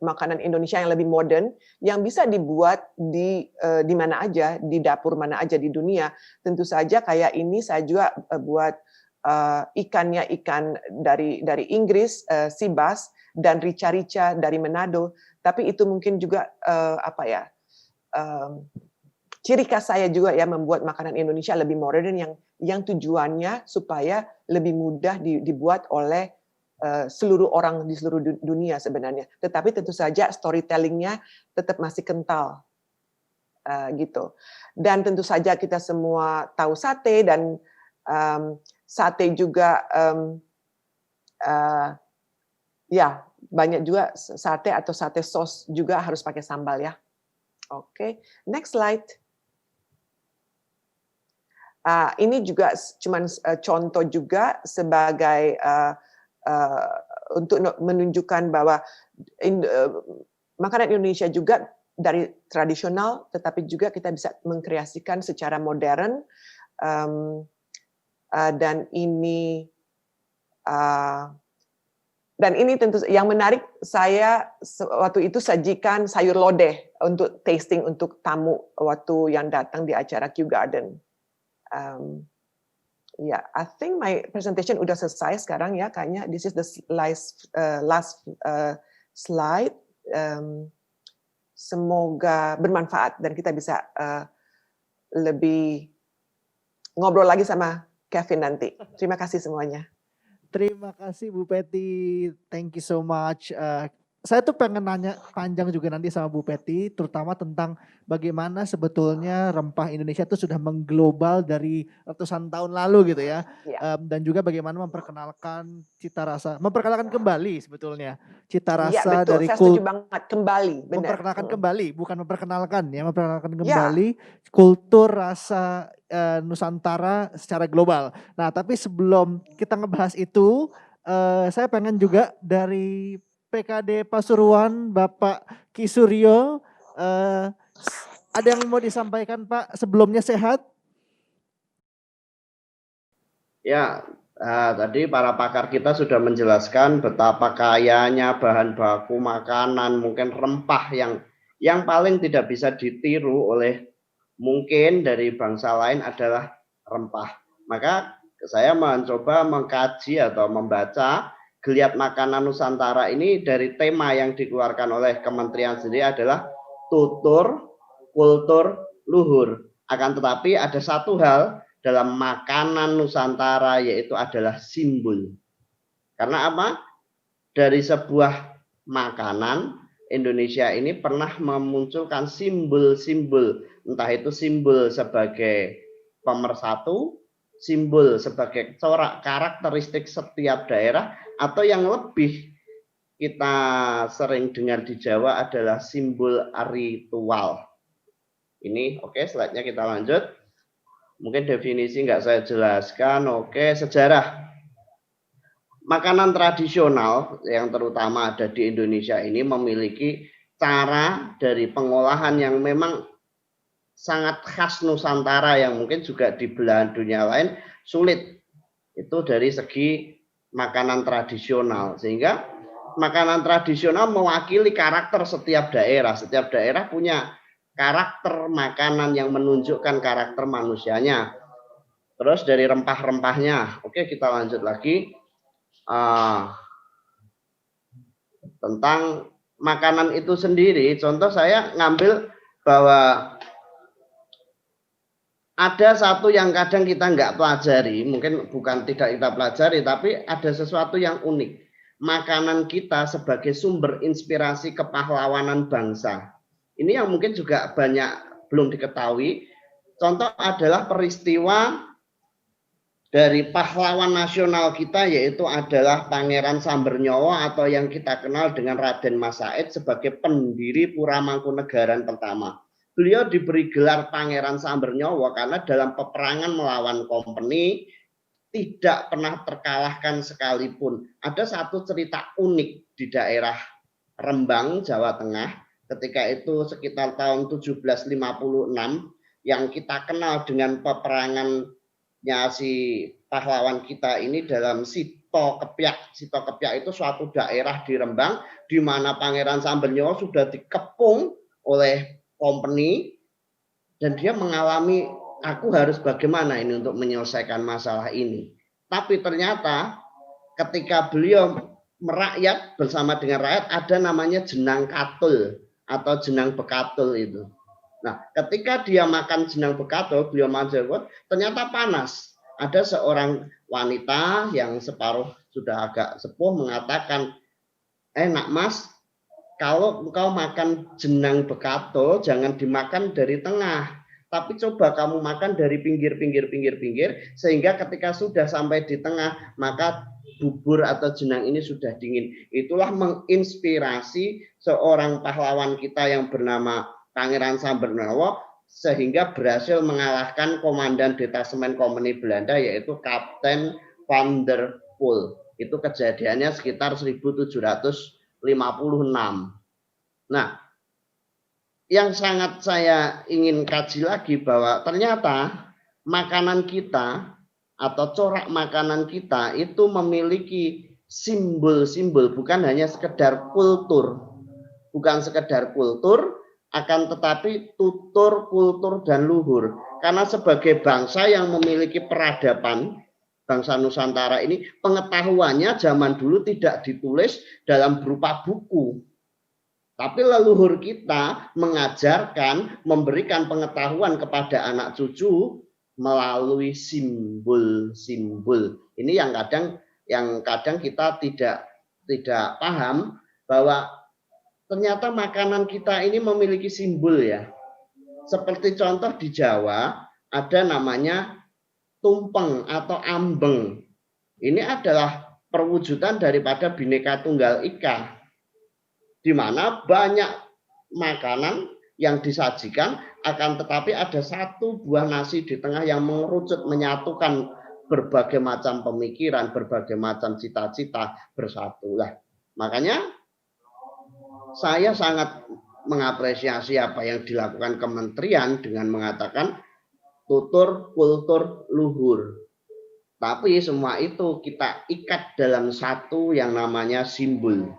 makanan Indonesia yang lebih modern, yang bisa dibuat di mana aja, di dapur mana aja di dunia. Tentu saja kayak ini saya juga buat ikan dari Inggris, sea bass, dan rica-rica dari Manado. Tapi itu mungkin juga ciri khas saya juga ya, membuat makanan Indonesia lebih modern yang tujuannya supaya lebih mudah dibuat oleh seluruh orang di seluruh dunia sebenarnya. Tetapi tentu saja storytelling-nya tetap masih kental gitu. Dan tentu saja kita semua tahu sate, dan sate juga ya banyak juga sate atau sate sos juga harus pakai sambal ya. Oke, next slide. Ini juga cuman contoh juga sebagai untuk menunjukkan bahwa makanan Indonesia juga dari tradisional, tetapi juga kita bisa mengkreasikan secara modern, dan ini tentu yang menarik, saya waktu itu sajikan sayur lodeh untuk tasting untuk tamu waktu yang datang di acara Kew Garden. Yeah, I think my presentation udah selesai sekarang ya, kayaknya this is the last slide. Semoga bermanfaat dan kita bisa lebih ngobrol lagi sama Kevin nanti. Terima kasih semuanya. Terima kasih Bu Peti, thank you so much. Saya tuh pengen nanya panjang juga nanti sama Bu Peti, terutama tentang bagaimana sebetulnya rempah Indonesia itu sudah mengglobal dari ratusan tahun lalu gitu ya. Ya. Dan juga bagaimana memperkenalkan cita rasa, memperkenalkan kembali sebetulnya cita Ya, rasa betul. dari Saya setuju banget, kembali. Benar. memperkenalkan kembali, bukan memperkenalkan ya, memperkenalkan kembali kultur rasa Nusantara secara global. Nah, tapi sebelum kita ngebahas itu, saya pengen juga dari PKD Pasuruan, Bapak Ki Suryo, ada yang mau disampaikan Pak? Sebelumnya sehat? Ya, tadi para pakar kita sudah menjelaskan betapa kayanya bahan baku makanan, mungkin rempah yang paling tidak bisa ditiru oleh mungkin dari bangsa lain adalah rempah. Maka saya mencoba mengkaji atau membaca Geliat Makanan Nusantara ini dari tema yang dikeluarkan oleh kementerian sendiri adalah tutur, kultur, luhur. Akan tetapi ada satu hal dalam makanan Nusantara, yaitu adalah simbol. Karena apa? Dari sebuah makanan, Indonesia ini pernah memunculkan simbol-simbol. Entah itu simbol sebagai pemersatu, simbol sebagai corak karakteristik setiap daerah, atau yang lebih kita sering dengar di Jawa adalah simbol ritual. Ini oke, slide-nya kita lanjut. Mungkin definisi nggak saya jelaskan. Oke, sejarah. Makanan tradisional yang terutama ada di Indonesia ini memiliki cara dari pengolahan yang memang sangat khas Nusantara, yang mungkin juga di belahan dunia lain sulit. Itu dari segi makanan tradisional, sehingga makanan tradisional mewakili karakter setiap daerah. Setiap daerah punya karakter makanan yang menunjukkan karakter manusianya. Terus dari rempah-rempahnya, oke, kita lanjut lagi tentang makanan itu sendiri. Contoh saya ngambil bahwa ada satu yang kadang kita nggak pelajari, mungkin bukan tidak kita pelajari, tapi ada sesuatu yang unik. Makanan kita sebagai sumber inspirasi kepahlawanan bangsa. Ini yang mungkin juga banyak belum diketahui. Contoh adalah peristiwa dari pahlawan nasional kita, yaitu adalah Pangeran Sambernyawa atau yang kita kenal dengan Raden Mas Said sebagai pendiri Puramangkunegaran pertama. Beliau diberi gelar Pangeran Sambernyawa karena dalam peperangan melawan Kompeni tidak pernah terkalahkan sekalipun. Ada satu cerita unik di daerah Rembang, Jawa Tengah, ketika itu sekitar tahun 1756, yang kita kenal dengan peperangannya si pahlawan kita ini dalam Sito Kepyak. Sito Kepyak itu suatu daerah di Rembang di mana Pangeran Sambernyawa sudah dikepung oleh Kompeni dan dia mengalami, aku harus bagaimana ini untuk menyelesaikan masalah ini. Tapi ternyata ketika beliau merakyat bersama dengan rakyat, ada namanya jenang katul atau jenang bekatul itu. Nah, ketika dia makan jenang bekatul, beliau menjawab, ternyata panas. Ada seorang wanita yang separuh sudah agak sepuh mengatakan, nak mas, kalau engkau makan jenang bekatul, jangan dimakan dari tengah, tapi coba kamu makan dari pinggir, sehingga ketika sudah sampai di tengah, maka bubur atau jenang ini sudah dingin. Itulah menginspirasi seorang pahlawan kita yang bernama Pangeran Sambernyawa sehingga berhasil mengalahkan komandan detasemen Kompeni Belanda yaitu Kapten van der Poel. Itu kejadiannya sekitar 1756. Nah, yang sangat saya ingin kaji lagi bahwa ternyata makanan kita atau corak makanan kita itu memiliki simbol-simbol, bukan hanya sekedar kultur. Bukan sekedar kultur, akan tetapi tutur, kultur, dan luhur. Karena sebagai bangsa yang memiliki peradaban, bangsa Nusantara ini, pengetahuannya zaman dulu tidak ditulis dalam berupa buku. Tapi leluhur kita mengajarkan, memberikan pengetahuan kepada anak cucu melalui simbol-simbol. Ini yang kadang kita tidak paham bahwa ternyata makanan kita ini memiliki simbol ya. Seperti contoh di Jawa ada namanya tumpeng atau ambeng. Ini adalah perwujudan daripada Bhinneka Tunggal Ika, di mana banyak makanan yang disajikan, akan tetapi ada satu buah nasi di tengah yang mengerucut, menyatukan berbagai macam pemikiran, berbagai macam cita-cita bersatu. Lah, makanya saya sangat mengapresiasi apa yang dilakukan kementerian dengan mengatakan tutur, kultur, luhur. Tapi semua itu kita ikat dalam satu yang namanya simbol.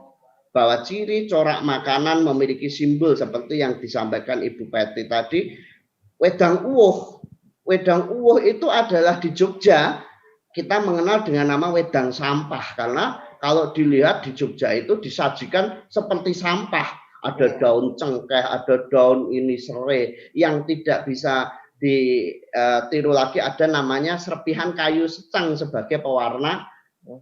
Bahwa ciri corak makanan memiliki simbol seperti yang disampaikan Ibu Peti tadi. Wedang uwuh. Wedang uwuh itu adalah di Jogja kita mengenal dengan nama wedang sampah. Karena kalau dilihat di Jogja itu disajikan seperti sampah. Ada daun cengkeh, ada daun ini serai yang tidak bisa ditiru lagi. Ada namanya serpihan kayu secang sebagai pewarna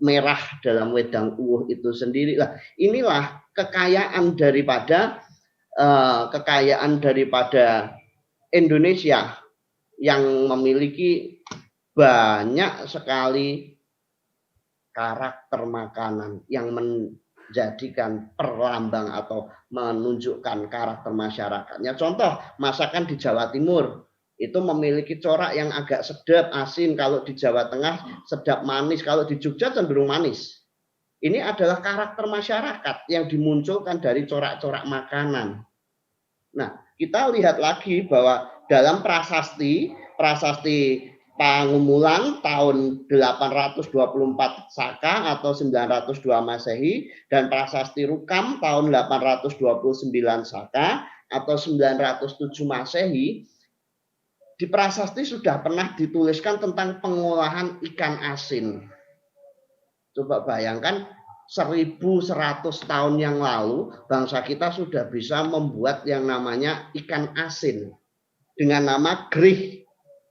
merah dalam wedang uwuh itu sendiri. Lah, inilah kekayaan daripada Indonesia yang memiliki banyak sekali karakter makanan yang menjadikan perlambang atau menunjukkan karakter masyarakatnya. Contoh, masakan di Jawa Timur itu memiliki corak yang agak sedap, asin. Kalau di Jawa Tengah sedap manis, kalau di Jogja cenderung manis. Ini adalah karakter masyarakat yang dimunculkan dari corak-corak makanan. Nah, kita lihat lagi bahwa dalam prasasti Pangumulan tahun 824 Saka atau 902 Masehi dan prasasti Rukam tahun 829 Saka atau 907 Masehi, di prasasti sudah pernah dituliskan tentang pengolahan ikan asin. Coba bayangkan 1100 tahun yang lalu bangsa kita sudah bisa membuat yang namanya ikan asin dengan nama grih.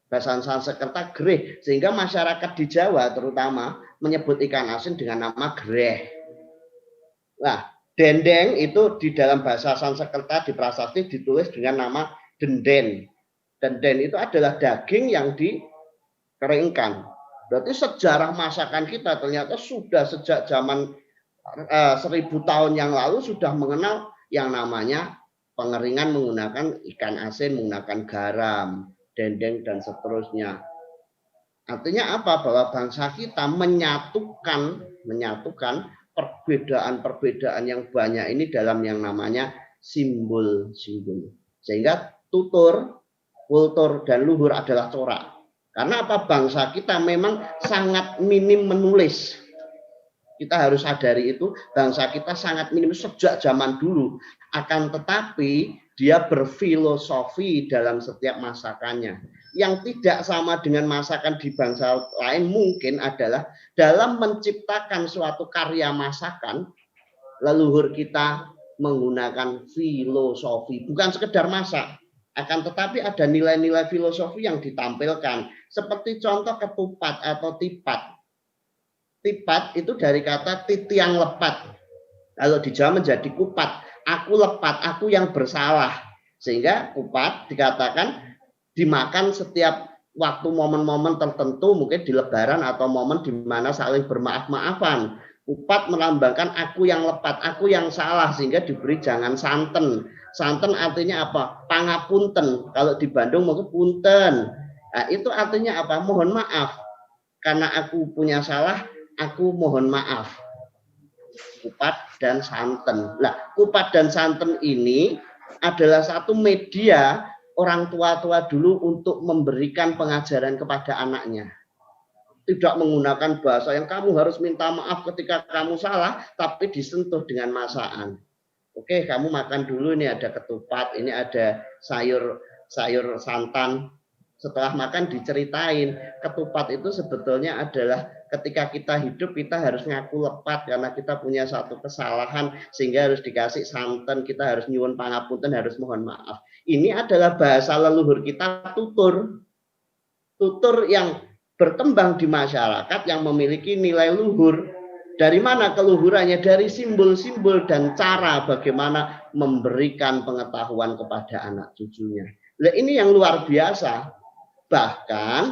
Bahasa Sanskerta greh, sehingga masyarakat di Jawa terutama menyebut ikan asin dengan nama greh. Nah, dendeng itu di dalam bahasa Sanskerta di prasasti ditulis dengan nama denden. Denden itu adalah daging yang dikeringkan. Berarti sejarah masakan kita ternyata sudah sejak zaman 1000 tahun yang lalu sudah mengenal yang namanya pengeringan menggunakan ikan asin, menggunakan garam, dendeng dan seterusnya. Artinya apa? Bahwa bangsa kita menyatukan perbedaan-perbedaan yang banyak ini dalam yang namanya simbol-simbol. Sehingga tutur, kultur, dan luhur adalah corak. Karena apa? Bangsa kita memang sangat minim menulis. Kita harus sadari itu, bangsa kita sangat minim sejak zaman dulu. Akan tetapi dia berfilosofi dalam setiap masakannya. Yang tidak sama dengan masakan di bangsa lain mungkin adalah dalam menciptakan suatu karya masakan, leluhur kita menggunakan filosofi, bukan sekedar masak. Akan tetapi ada nilai-nilai filosofi yang ditampilkan. Seperti contoh ketupat atau tipat. Tipat itu dari kata titiang lepat. Kalau di Jawa menjadi kupat. Aku lepat, aku yang bersalah. Sehingga kupat dikatakan dimakan setiap waktu momen-momen tertentu, mungkin di lebaran atau momen di mana saling bermaaf-maafan. Kupat melambangkan aku yang lepat, aku yang salah, sehingga diberi jangan santen. Santen artinya apa? Pangapunten. Kalau di Bandung mungkin punten. Nah, itu artinya apa? Mohon maaf. Karena aku punya salah, aku mohon maaf. Kupat dan santen. Nah, kupat dan santen ini adalah satu media orang tua-tua dulu untuk memberikan pengajaran kepada anaknya. Tidak menggunakan bahasa yang kamu harus minta maaf ketika kamu salah, tapi disentuh dengan masakan. Oke, kamu makan dulu, ini ada ketupat, ini ada sayur santan. Setelah makan diceritain, ketupat itu sebetulnya adalah ketika kita hidup kita harus ngaku lepat karena kita punya satu kesalahan sehingga harus dikasih santan, kita harus nyuwun pangapunten, harus mohon maaf. Ini adalah bahasa leluhur kita, tutur. Tutur yang berkembang di masyarakat yang memiliki nilai luhur. Dari mana keluhurannya? Dari simbol-simbol dan cara bagaimana memberikan pengetahuan kepada anak cucunya. Nah, ini yang luar biasa. Bahkan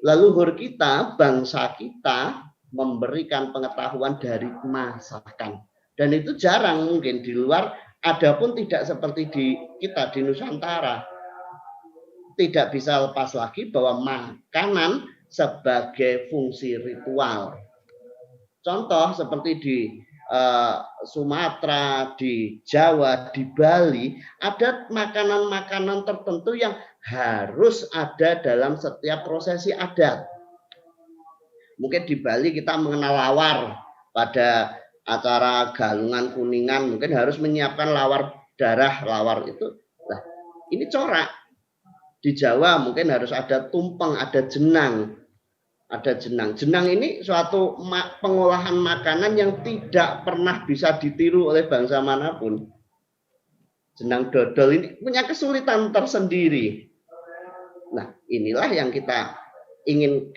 leluhur kita, bangsa kita memberikan pengetahuan dari masakan. Dan itu jarang mungkin di luar, adapun tidak seperti di kita di Nusantara. Tidak bisa lepas lagi bahwa makanan sebagai fungsi ritual. Contoh seperti di Sumatera, di Jawa, di Bali, ada makanan-makanan tertentu yang harus ada dalam setiap prosesi adat. Mungkin di Bali kita mengenal lawar pada acara Galungan Kuningan, mungkin harus menyiapkan lawar darah, lawar itu. Nah, ini corak. Di Jawa mungkin harus ada tumpeng, ada jenang. Ada jenang. Jenang ini suatu pengolahan makanan yang tidak pernah bisa ditiru oleh bangsa manapun. Jenang dodol ini punya kesulitan tersendiri. Nah, inilah yang kita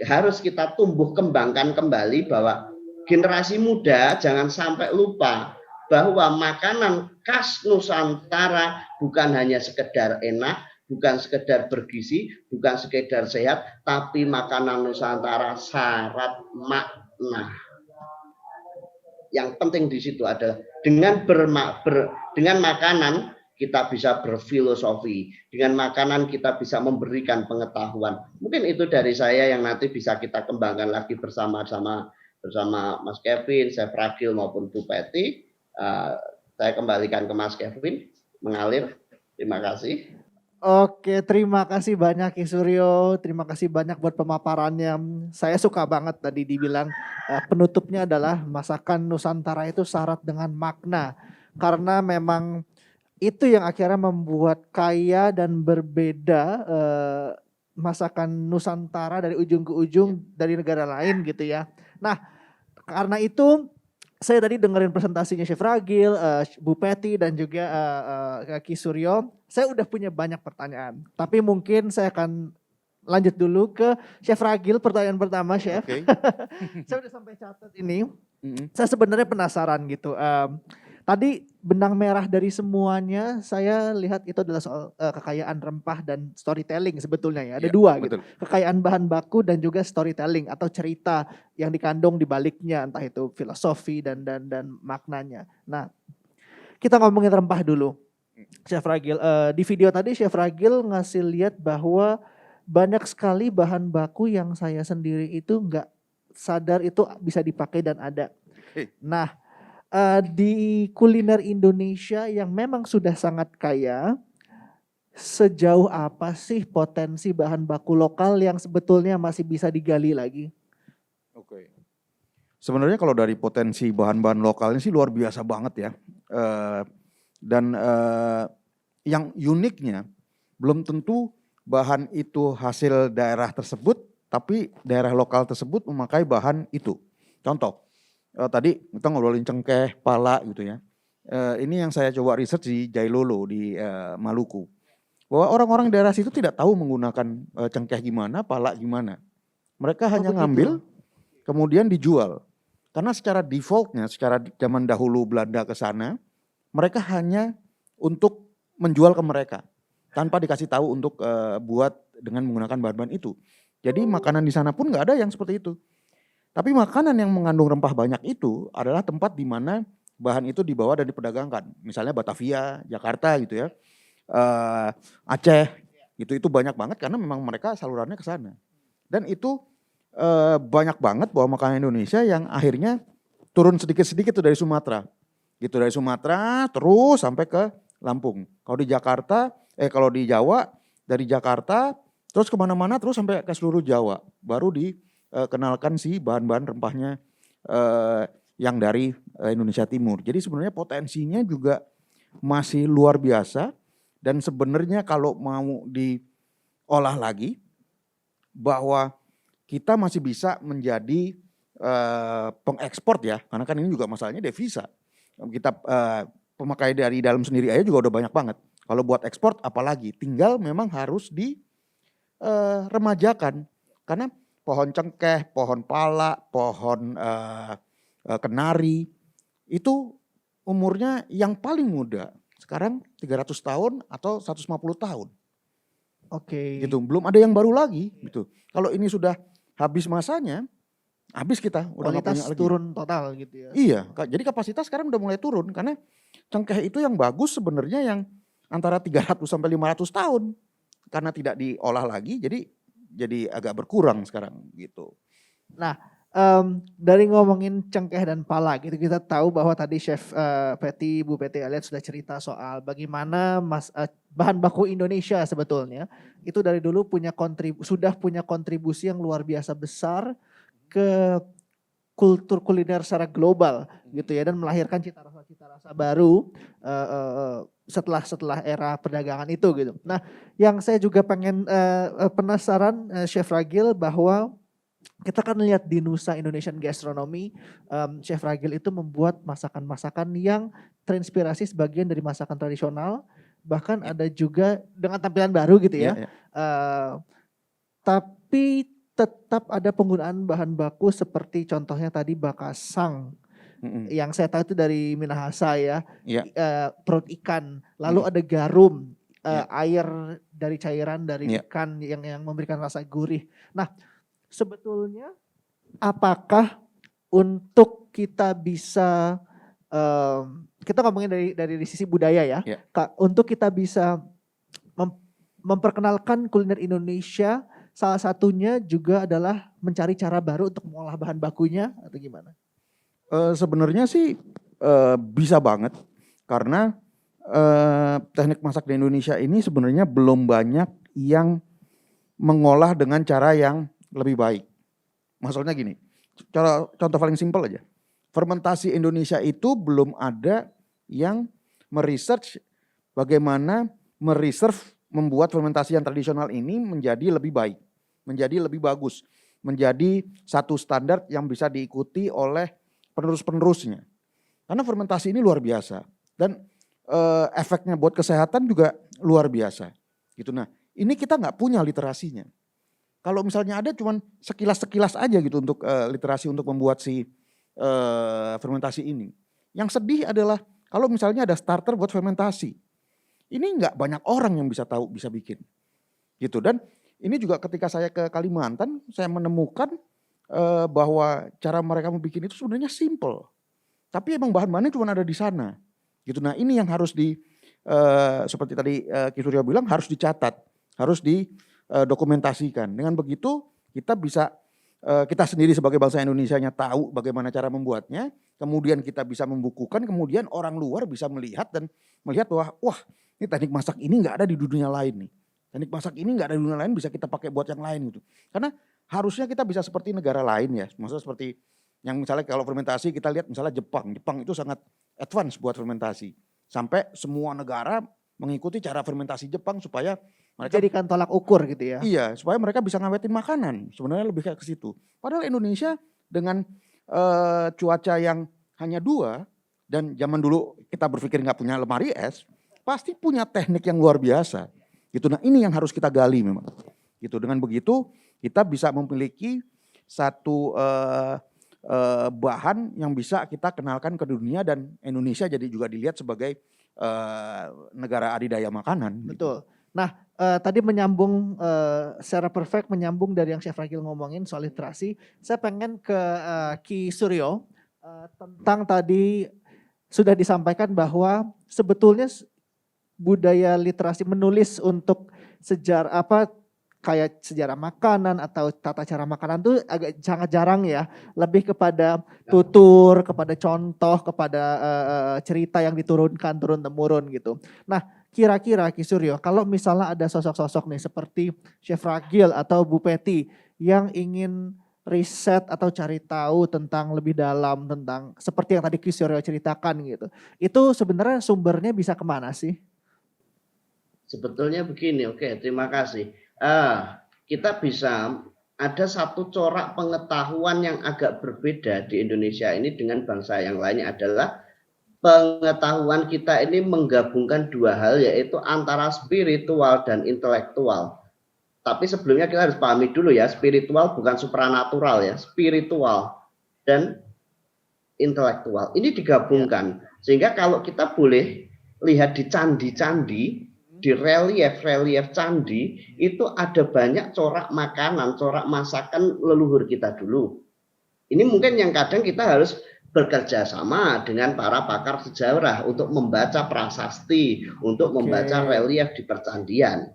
harus kita tumbuh kembangkan kembali, bahwa generasi muda jangan sampai lupa bahwa makanan khas Nusantara bukan hanya sekedar enak, bukan sekedar bergizi, bukan sekedar sehat, tapi makanan Nusantara syarat makna. Yang penting di situ adalah dengan makanan kita bisa berfilosofi, dengan makanan kita bisa memberikan pengetahuan. Mungkin itu dari saya yang nanti bisa kita kembangkan lagi bersama Mas Kevin, saya Pragil maupun Bu Peti. Saya kembalikan ke Mas Kevin, mengalir. Terima kasih. Oke, terima kasih banyak Ki Suryo. Terima kasih banyak buat pemaparannya. Saya suka banget tadi dibilang penutupnya adalah masakan Nusantara itu syarat dengan makna. Karena memang itu yang akhirnya membuat kaya dan berbeda masakan Nusantara dari ujung ke ujung dari negara lain gitu ya. Nah, karena itu saya tadi dengerin presentasinya Chef Ragil, Bu Peti dan juga Ki Suryo. Saya udah punya banyak pertanyaan. Tapi mungkin saya akan lanjut dulu ke Chef Ragil, pertanyaan pertama Chef. Okay. Saya udah sampai catat ini. Saya sebenarnya penasaran gitu. Tadi benang merah dari semuanya saya lihat itu adalah soal kekayaan rempah dan storytelling sebetulnya ya. Ada Iya, dua gitu. betul. Kekayaan bahan baku dan juga storytelling atau cerita yang dikandung di baliknya, entah itu filosofi dan maknanya. Nah, kita ngomongin rempah dulu. Chef Ragil, di video tadi Chef Ragil ngasih lihat bahwa banyak sekali bahan baku yang saya sendiri itu nggak sadar itu bisa dipakai dan ada. Nah, di kuliner Indonesia yang memang sudah sangat kaya, sejauh apa sih potensi bahan baku lokal yang sebetulnya masih bisa digali lagi? Oke. Sebenarnya kalau dari potensi bahan-bahan lokalnya sih luar biasa banget ya. Dan yang uniknya belum tentu bahan itu hasil daerah tersebut, tapi daerah lokal tersebut memakai bahan itu. Contoh, tadi kita ngobrolin cengkeh, pala gitu ya. Ini yang saya coba research di Jailolo di Maluku. Bahwa orang-orang daerah situ tidak tahu menggunakan cengkeh gimana, pala gimana. Mereka hanya begitu. ngambil, kemudian dijual. Karena secara defaultnya, secara zaman dahulu Belanda ke sana, mereka hanya untuk menjual ke mereka. Tanpa dikasih tahu untuk buat dengan menggunakan bahan-bahan itu. Jadi makanan di sana pun nggak ada yang seperti itu. Tapi makanan yang mengandung rempah banyak itu adalah tempat di mana bahan itu dibawa dan diperdagangkan. Misalnya Batavia, Jakarta gitu ya. Aceh gitu, itu banyak banget karena memang mereka salurannya ke sana. Dan itu banyak banget bahwa makanan Indonesia yang akhirnya turun sedikit-sedikit tuh dari Sumatera. Gitu, dari Sumatera terus sampai ke Lampung. Kalau di Jakarta, kalau di Jawa dari Jakarta terus kemana-mana terus sampai ke seluruh Jawa. Baru dikenalkan si bahan-bahan rempahnya yang dari Indonesia Timur. Jadi sebenarnya potensinya juga masih luar biasa. Dan sebenarnya kalau mau diolah lagi, bahwa kita masih bisa menjadi pengekspor ya, karena kan ini juga masalahnya devisa. Kita pemakai dari dalam sendiri aja juga udah banyak banget. Kalau buat ekspor apalagi, tinggal memang harus diremajakan. Karena pohon cengkeh, pohon pala, pohon kenari, itu umurnya yang paling muda sekarang 300 tahun atau 150 tahun. Oke. Gitu, belum ada yang baru lagi gitu. Kalau ini sudah habis masanya, habis kita udah nggak Kualitas punya lagi. turun total gitu ya. Iya, jadi kapasitas sekarang udah mulai turun karena cengkeh itu yang bagus sebenarnya yang antara 300 sampai 500 tahun. Karena tidak diolah lagi jadi agak berkurang sekarang gitu. Nah, dari ngomongin cengkeh dan pala gitu, kita tahu bahwa tadi Chef Bu Peti Elliot sudah cerita soal bagaimana bahan baku Indonesia sebetulnya itu dari dulu sudah punya kontribusi yang luar biasa besar ke kultur kuliner secara global gitu ya, dan melahirkan cita rasa baru setelah era perdagangan itu gitu. Nah, yang saya juga pengen penasaran Chef Ragil, bahwa kita kan lihat di Nusa Indonesian Gastronomy, Chef Ragil itu membuat masakan-masakan yang terinspirasi sebagian dari masakan tradisional, bahkan ada juga dengan tampilan baru gitu ya. Tapi tetap ada penggunaan bahan baku seperti contohnya tadi bakasang, yang saya tahu itu dari Minahasa ya, perut ikan, lalu ada garum, air dari cairan dari ikan yang memberikan rasa gurih. Nah, sebetulnya apakah untuk kita bisa, kita ngomongin dari sisi budaya ya, untuk kita bisa memperkenalkan kuliner Indonesia, salah satunya juga adalah mencari cara baru untuk mengolah bahan bakunya atau gimana? Sebenarnya sih bisa banget karena teknik masak di Indonesia ini sebenarnya belum banyak yang mengolah dengan cara yang lebih baik. Maksudnya gini, contoh paling simpel aja. Fermentasi Indonesia itu belum ada yang meresearch bagaimana mereserve membuat fermentasi yang tradisional ini menjadi lebih baik, menjadi lebih bagus, menjadi satu standar yang bisa diikuti oleh penerus-penerusnya. Karena fermentasi ini luar biasa dan efeknya buat kesehatan juga luar biasa. Gitu. Nah, ini kita nggak punya literasinya. Kalau misalnya ada cuman sekilas-sekilas aja gitu untuk literasi untuk membuat si fermentasi ini. Yang sedih adalah kalau misalnya ada starter buat fermentasi. Ini nggak banyak orang yang bisa tahu, bisa bikin. Gitu. Dan ini juga ketika saya ke Kalimantan, saya menemukan bahwa cara mereka membuat itu sebenarnya simple. Tapi emang bahan-bahannya cuma ada di sana. Gitu. Nah ini yang harus seperti tadi Ki Suryo bilang, harus dicatat, harus didokumentasikan. Dengan begitu kita bisa, kita sendiri sebagai bangsa Indonesianya tahu bagaimana cara membuatnya, kemudian kita bisa membukukan, kemudian orang luar bisa melihat dan melihat bahwa wah ini teknik masak ini nggak ada di dunia lain nih. Teknik masak ini nggak ada di dunia lain, bisa kita pakai buat yang lain gitu. Karena harusnya kita bisa seperti negara lain ya, maksudnya seperti yang misalnya kalau fermentasi kita lihat misalnya Jepang itu sangat advance buat fermentasi. Sampai semua negara mengikuti cara fermentasi Jepang supaya mereka Jadikan tolak ukur gitu ya. Iya, supaya mereka bisa ngawetin makanan. Sebenarnya lebih kayak ke situ. Padahal Indonesia dengan cuaca yang hanya 2 dan zaman dulu kita berpikir nggak punya lemari es, pasti punya teknik yang luar biasa. Gitu. Nah, ini yang harus kita gali memang. Gitu. Dengan begitu kita bisa memiliki satu bahan yang bisa kita kenalkan ke dunia dan Indonesia jadi juga dilihat sebagai negara adidaya makanan. Betul. Nah, tadi menyambung secara perfect menyambung dari yang Chef Ragil ngomongin soal literasi. Saya pengen ke Ki Suryo tentang tadi sudah disampaikan bahwa sebetulnya budaya literasi menulis untuk kayak sejarah makanan atau tata cara makanan tuh agak sangat jarang ya. Lebih kepada tutur, kepada contoh, kepada cerita yang diturunkan turun-temurun gitu. Nah, kira-kira Ki Suryo, kalau misalnya ada sosok-sosok nih seperti Chef Ragil atau Bu Peti yang ingin riset atau cari tahu tentang lebih dalam tentang seperti yang tadi Ki Suryo ceritakan gitu. Itu sebenarnya sumbernya bisa kemana sih? Sebetulnya begini, oke, terima kasih. Kita bisa ada satu corak pengetahuan yang agak berbeda di Indonesia ini dengan bangsa yang lainnya adalah pengetahuan kita ini menggabungkan 2 hal yaitu antara spiritual dan intelektual. Tapi sebelumnya kita harus pahami dulu ya, spiritual bukan supranatural ya, spiritual dan intelektual. Ini digabungkan sehingga kalau kita boleh lihat di candi-candi, di relief candi itu ada banyak corak makanan, corak masakan leluhur kita dulu. Ini mungkin yang kadang kita harus bekerja sama dengan para pakar sejarah untuk membaca prasasti, untuk membaca relief di percandian.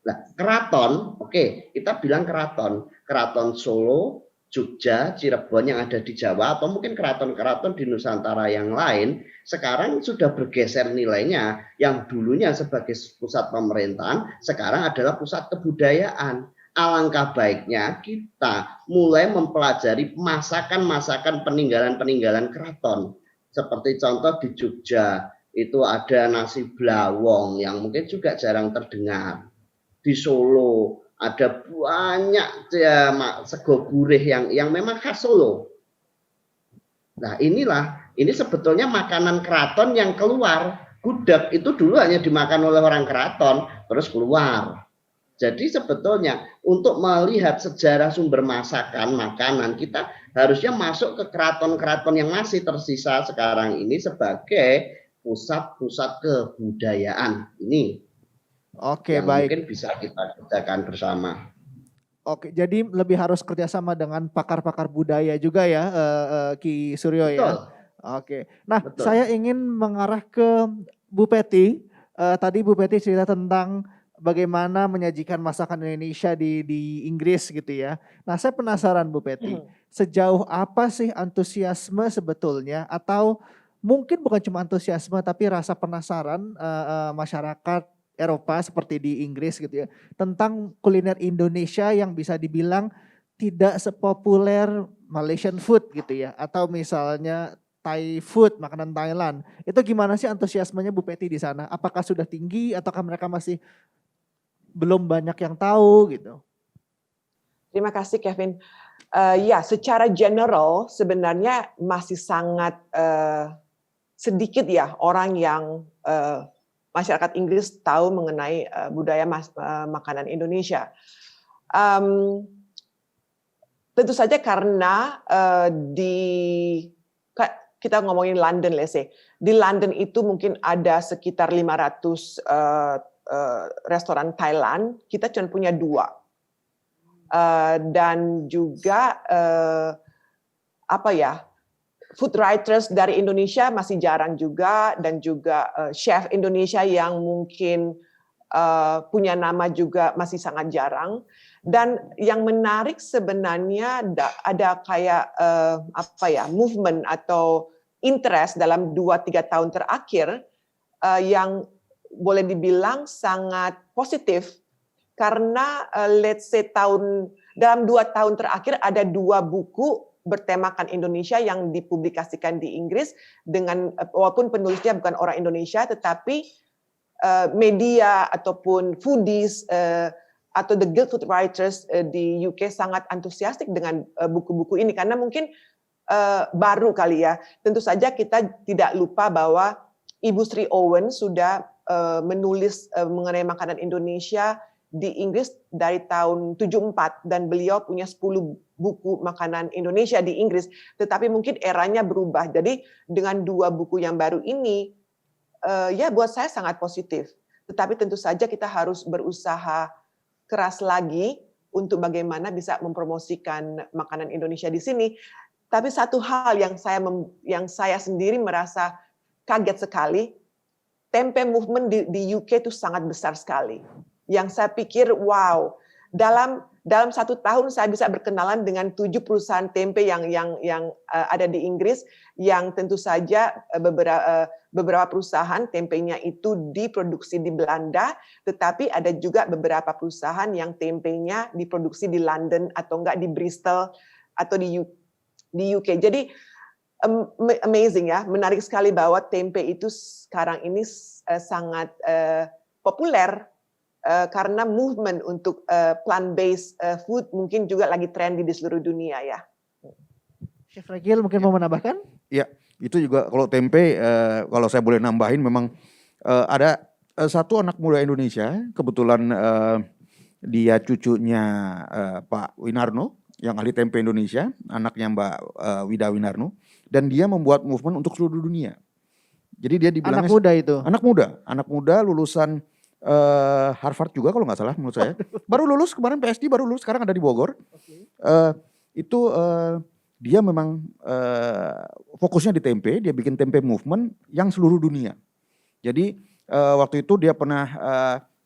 Nah, keraton, oke, kita bilang keraton Solo, Jogja, Cirebon yang ada di Jawa atau mungkin keraton-keraton di Nusantara yang lain sekarang sudah bergeser nilainya, yang dulunya sebagai pusat pemerintahan sekarang adalah pusat kebudayaan. Alangkah baiknya kita mulai mempelajari masakan-masakan peninggalan-peninggalan keraton. Seperti contoh di Jogja itu ada nasi blawong yang mungkin juga jarang terdengar. Di Solo ada banyak ya, sego gurih yang memang khas Solo. Nah ini sebetulnya makanan keraton yang keluar. Gudeg itu dulu hanya dimakan oleh orang keraton, terus keluar. Jadi sebetulnya untuk melihat sejarah sumber masakan, makanan, kita harusnya masuk ke keraton-keraton yang masih tersisa sekarang ini sebagai pusat-pusat kebudayaan ini. Oke, yang baik. Mungkin bisa kita kerjakan bersama. Oke, jadi lebih harus kerjasama dengan pakar-pakar budaya juga ya, Ki Suryo ya. Betul. Oke, nah Betul. saya ingin mengarah ke Bu Peti. Tadi Bu Peti cerita tentang bagaimana menyajikan masakan Indonesia di Inggris gitu ya. Nah saya penasaran Bu Peti, sejauh apa sih antusiasme sebetulnya atau mungkin bukan cuma antusiasme tapi rasa penasaran masyarakat Eropa seperti di Inggris gitu ya tentang kuliner Indonesia yang bisa dibilang tidak sepopuler Malaysian food gitu ya atau misalnya Thai food, makanan Thailand. Itu gimana sih antusiasmenya Bu Peti di sana? Apakah sudah tinggi ataukah mereka masih belum banyak yang tahu gitu? Terima kasih Kevin. Ya, secara general sebenarnya masih sangat sedikit ya orang yang masyarakat Inggris tahu mengenai budaya makanan Indonesia. Tentu saja karena kita ngomongin London, let's say. Di London itu mungkin ada sekitar 500 restoran Thailand, kita cuma punya 2. Dan juga food writers dari Indonesia masih jarang juga, dan juga chef Indonesia yang mungkin punya nama juga masih sangat jarang. Dan yang menarik sebenarnya ada kayak movement atau interest dalam 2-3 tahun terakhir yang boleh dibilang sangat positif, karena let's say dalam 2 tahun terakhir ada 2 buku bertemakan Indonesia yang dipublikasikan di Inggris, dengan walaupun penulisnya bukan orang Indonesia, tetapi media ataupun foodies atau the Guild Food Writers di UK sangat antusiastik dengan buku-buku ini, karena mungkin baru kali ya. Tentu saja kita tidak lupa bahwa Ibu Sri Owen sudah menulis mengenai makanan Indonesia di Inggris dari tahun 74, dan beliau punya 10 buku makanan Indonesia di Inggris, tetapi mungkin eranya berubah. Jadi dengan 2 buku yang baru ini, ya buat saya sangat positif. Tetapi tentu saja kita harus berusaha keras lagi untuk bagaimana bisa mempromosikan makanan Indonesia di sini. Tapi satu hal yang saya sendiri merasa kaget sekali, tempe movement di UK itu sangat besar sekali. Yang saya pikir, wow, dalam 1 tahun saya bisa berkenalan dengan 7 perusahaan tempe yang ada di Inggris, yang tentu saja beberapa perusahaan tempenya itu diproduksi di Belanda, tetapi ada juga beberapa perusahaan yang tempenya diproduksi di London atau enggak di Bristol atau di UK. Jadi amazing ya, menarik sekali bahwa tempe itu sekarang ini sangat populer. Karena movement untuk plant-based food mungkin juga lagi trendy di seluruh dunia ya. Chef Regil mungkin mau menambahkan? Ya, itu juga kalau tempe, kalau saya boleh nambahin, memang ada satu anak muda Indonesia, kebetulan dia cucunya Pak Winarno, yang ahli tempe Indonesia, anaknya Mbak Wida Winarno, dan dia membuat movement untuk seluruh dunia. Jadi dia dibilangnya Anak muda itu? Anak muda lulusan Harvard juga kalau nggak salah menurut saya. Baru lulus kemarin, PhD baru lulus, sekarang ada di Bogor. Dia memang fokusnya di tempe, dia bikin tempe movement yang seluruh dunia. Jadi waktu itu dia pernah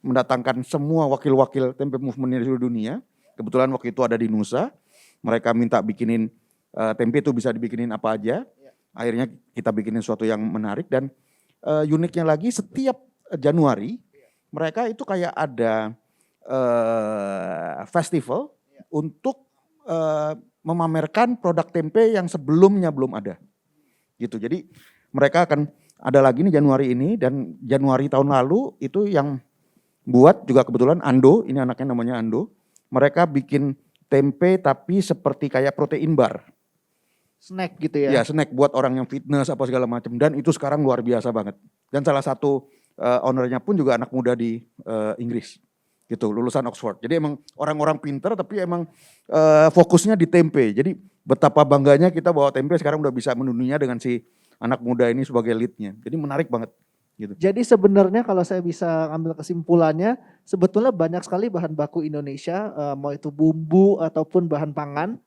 mendatangkan semua wakil-wakil tempe movement di seluruh dunia. Kebetulan waktu itu ada di Nusa, mereka minta bikinin tempe itu bisa dibikinin apa aja. Akhirnya kita bikinin sesuatu yang menarik, dan uniknya lagi setiap Januari mereka itu kayak ada festival untuk memamerkan produk tempe yang sebelumnya belum ada. Gitu. Jadi mereka akan ada lagi nih Januari ini, dan Januari tahun lalu itu yang buat juga kebetulan Ando, ini anaknya namanya Ando. Mereka bikin tempe tapi seperti kayak protein bar. Snack gitu ya? Ya, snack buat orang yang fitness apa segala macam, dan itu sekarang luar biasa banget. Dan salah satu ownernya pun juga anak muda di Inggris, gitu, lulusan Oxford. Jadi emang orang-orang pinter, tapi emang fokusnya di tempe. Jadi betapa bangganya kita bahwa tempe sekarang udah bisa mendunia dengan si anak muda ini sebagai leadnya. Jadi menarik banget. Gitu. Jadi sebenarnya kalau saya bisa ambil kesimpulannya, sebetulnya banyak sekali bahan baku Indonesia, mau itu bumbu ataupun bahan pangan,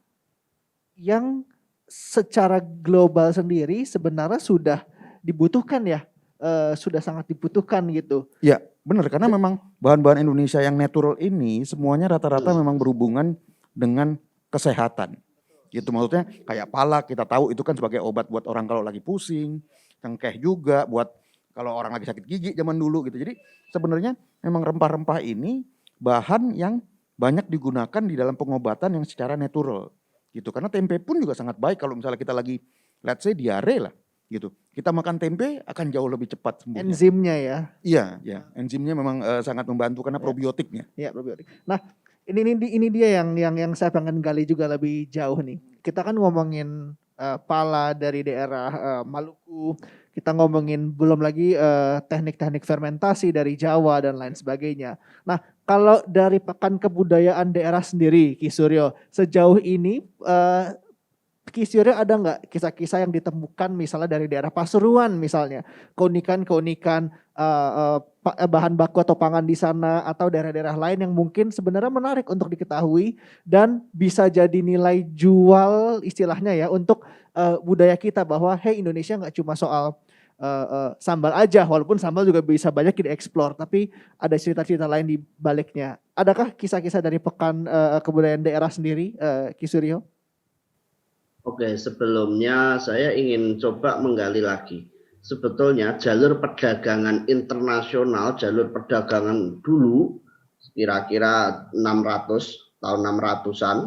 yang secara global sendiri sebenarnya sudah dibutuhkan ya. Sudah sangat dibutuhkan gitu. Ya benar, karena memang bahan-bahan Indonesia yang natural ini semuanya rata-rata memang berhubungan dengan kesehatan. Gitu, maksudnya kayak palak kita tahu itu kan sebagai obat buat orang kalau lagi pusing, cengkeh juga buat kalau orang lagi sakit gigi zaman dulu gitu. Jadi sebenarnya memang rempah-rempah ini bahan yang banyak digunakan di dalam pengobatan yang secara natural. Gitu, karena tempe pun juga sangat baik kalau misalnya kita lagi let's say diare lah. Gitu. Kita makan tempe akan jauh lebih cepat sembuhnya. Enzimnya ya. Iya, enzimnya memang sangat membantu karena probiotiknya. Iya, probiotik. Nah, ini dia yang saya pengen gali juga lebih jauh nih. Kita kan ngomongin pala dari daerah Maluku, kita ngomongin belum lagi teknik-teknik fermentasi dari Jawa dan lain sebagainya. Nah, kalau dari Pekan Kebudayaan daerah sendiri, Ki Suryo, sejauh ini Ki Suryo ada nggak kisah-kisah yang ditemukan misalnya dari daerah Pasuruan misalnya, keunikan-keunikan bahan baku atau pangan di sana atau daerah-daerah lain yang mungkin sebenarnya menarik untuk diketahui dan bisa jadi nilai jual istilahnya ya untuk budaya kita, bahwa hey, Indonesia nggak cuma soal sambal aja, walaupun sambal juga bisa banyak dieksplor, tapi ada cerita-cerita lain di baliknya. Adakah kisah-kisah dari pekan kebudayaan daerah sendiri, Ki Suryo? Oke, sebelumnya saya ingin coba menggali lagi. Sebetulnya jalur perdagangan internasional, jalur perdagangan dulu, kira-kira 600, tahun 600-an,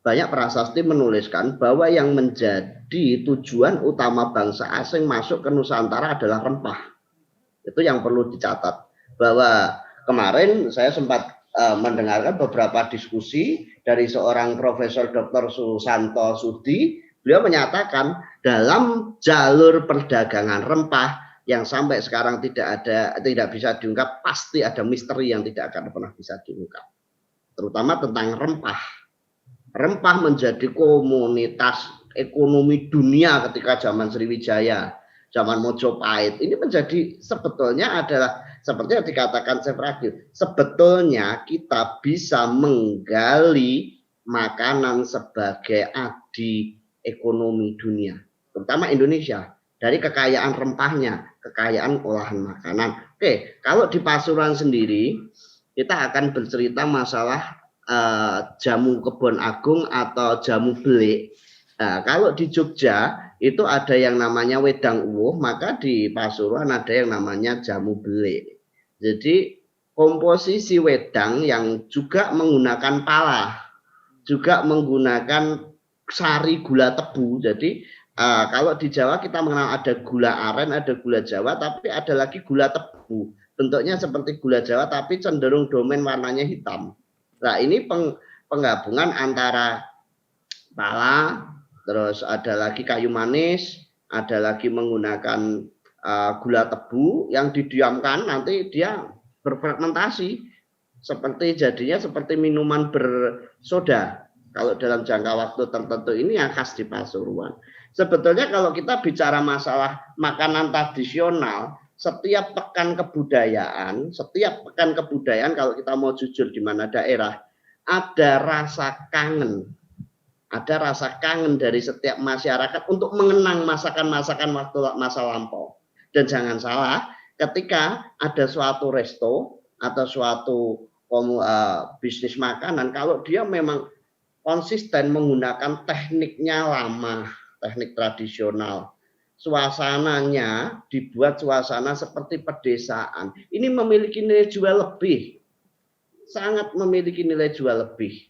banyak prasasti menuliskan bahwa yang menjadi tujuan utama bangsa asing masuk ke Nusantara adalah rempah. Itu yang perlu dicatat. Bahwa kemarin saya sempat mendengarkan beberapa diskusi dari seorang Profesor Dr. Susanto Sudi. Beliau menyatakan dalam jalur perdagangan rempah yang sampai sekarang tidak bisa diungkap, pasti ada misteri yang tidak akan pernah bisa diungkap. Terutama tentang rempah. Rempah menjadi komoditas ekonomi dunia ketika zaman Sriwijaya, zaman Mojopahit. Ini menjadi sebetulnya adalah seperti yang dikatakan Chef Ragil, sebetulnya kita bisa menggali makanan sebagai adi ekonomi dunia, terutama Indonesia, dari kekayaan rempahnya, kekayaan olahan makanan. Oke, kalau di Pasuruan sendiri, kita akan bercerita masalah jamu kebon agung atau jamu belik. Nah, kalau di Jogja itu ada yang namanya wedang uwuh, maka di Pasuruan ada yang namanya jamu belik. Jadi komposisi wedang yang juga menggunakan pala, juga menggunakan sari gula tebu. Jadi kalau di Jawa kita mengenal ada gula aren, ada gula Jawa, tapi ada lagi gula tebu. Bentuknya seperti gula Jawa tapi cenderung dominan warnanya hitam. Nah, ini penggabungan antara pala, terus ada lagi kayu manis, ada lagi menggunakan gula tebu yang didiamkan, nanti dia berfermentasi jadinya seperti minuman bersoda. Kalau dalam jangka waktu tertentu, ini yang khas di Pasuruan. Sebetulnya kalau kita bicara masalah makanan tradisional, setiap pekan kebudayaan kalau kita mau jujur di mana daerah, ada rasa kangen. Ada rasa kangen dari setiap masyarakat untuk mengenang masakan-masakan waktu masa lampau. Dan jangan salah, ketika ada suatu resto atau suatu bisnis makanan, kalau dia memang konsisten menggunakan tekniknya lama, teknik tradisional, suasananya dibuat suasana seperti pedesaan, ini memiliki nilai jual lebih, sangat memiliki nilai jual lebih.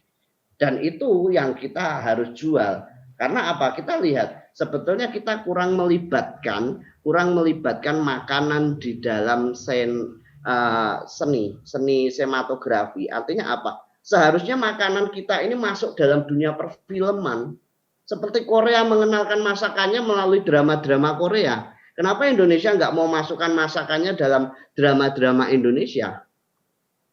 Dan itu yang kita harus jual. Karena apa? Kita lihat, sebetulnya kita kurang melibatkan makanan di dalam seni sinematografi. Artinya apa? Seharusnya makanan kita ini masuk dalam dunia perfilman. Seperti Korea mengenalkan masakannya melalui drama-drama Korea. Kenapa Indonesia nggak mau masukkan masakannya dalam drama-drama Indonesia?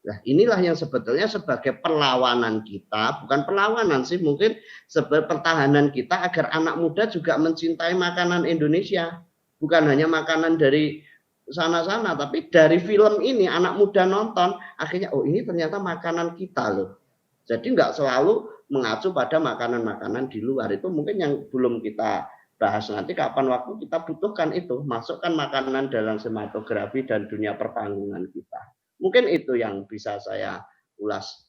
Nah, inilah yang sebetulnya sebagai perlawanan kita, bukan perlawanan sih, mungkin sebagai pertahanan kita agar anak muda juga mencintai makanan Indonesia. Bukan hanya makanan dari sana-sana, tapi dari film ini anak muda nonton, akhirnya oh ini ternyata makanan kita loh. Jadi nggak selalu mengacu pada makanan-makanan di luar. Itu mungkin yang belum kita bahas, nanti kapan waktu kita butuhkan itu, masukkan makanan dalam sinematografi dan dunia perpanggungan kita. Mungkin itu yang bisa saya ulas.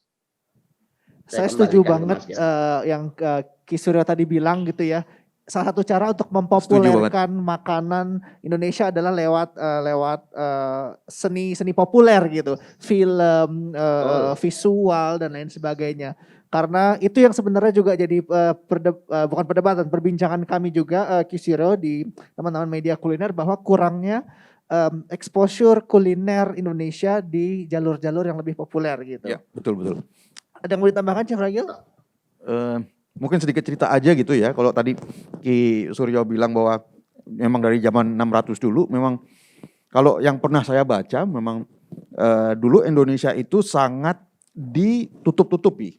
Saya setuju banget yang Ki Suryo tadi bilang gitu ya. Salah satu cara untuk mempopulerkan makanan Indonesia adalah lewat seni populer gitu, film, visual dan lain sebagainya. Karena itu yang sebenarnya juga jadi bukan perdebatan, perbincangan kami juga Ki Suryo di teman-teman media kuliner, bahwa kurangnya exposure kuliner Indonesia di jalur-jalur yang lebih populer gitu. Ya, betul. Ada yang mau ditambahkan, Chef Ragil? Mungkin sedikit cerita aja gitu ya. Kalau tadi Ki Suryo bilang bahwa memang dari zaman 600 dulu, memang kalau yang pernah saya baca, memang dulu Indonesia itu sangat ditutup-tutupi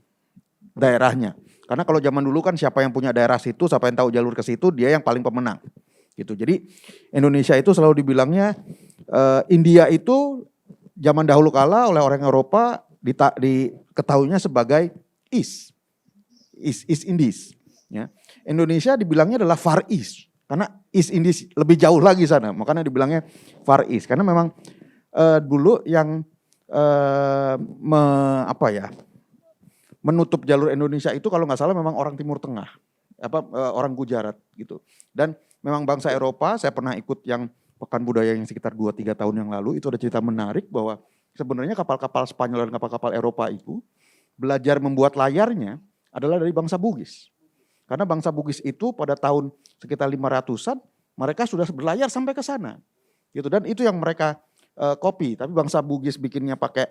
daerahnya. Karena kalau zaman dulu kan siapa yang punya daerah situ, siapa yang tahu jalur ke situ, dia yang paling pemenang. Gitu. Jadi Indonesia itu selalu dibilangnya India itu zaman dahulu kala oleh orang Eropa diketahuinya sebagai East Indies. Ya. Indonesia dibilangnya adalah Far East. Karena East Indies lebih jauh lagi sana, makanya dibilangnya Far East. Karena memang dulu yang menutup jalur Indonesia itu kalau nggak salah memang orang Timur Tengah, orang Gujarat gitu. Dan memang bangsa Eropa, saya pernah ikut yang Pekan Budaya yang sekitar 2-3 tahun yang lalu, itu ada cerita menarik bahwa sebenarnya kapal-kapal Spanyol dan kapal-kapal Eropa itu belajar membuat layarnya adalah dari bangsa Bugis. Karena bangsa Bugis itu pada tahun sekitar 500-an mereka sudah berlayar sampai ke sana. Gitu, dan itu yang mereka copy, tapi bangsa Bugis bikinnya pakai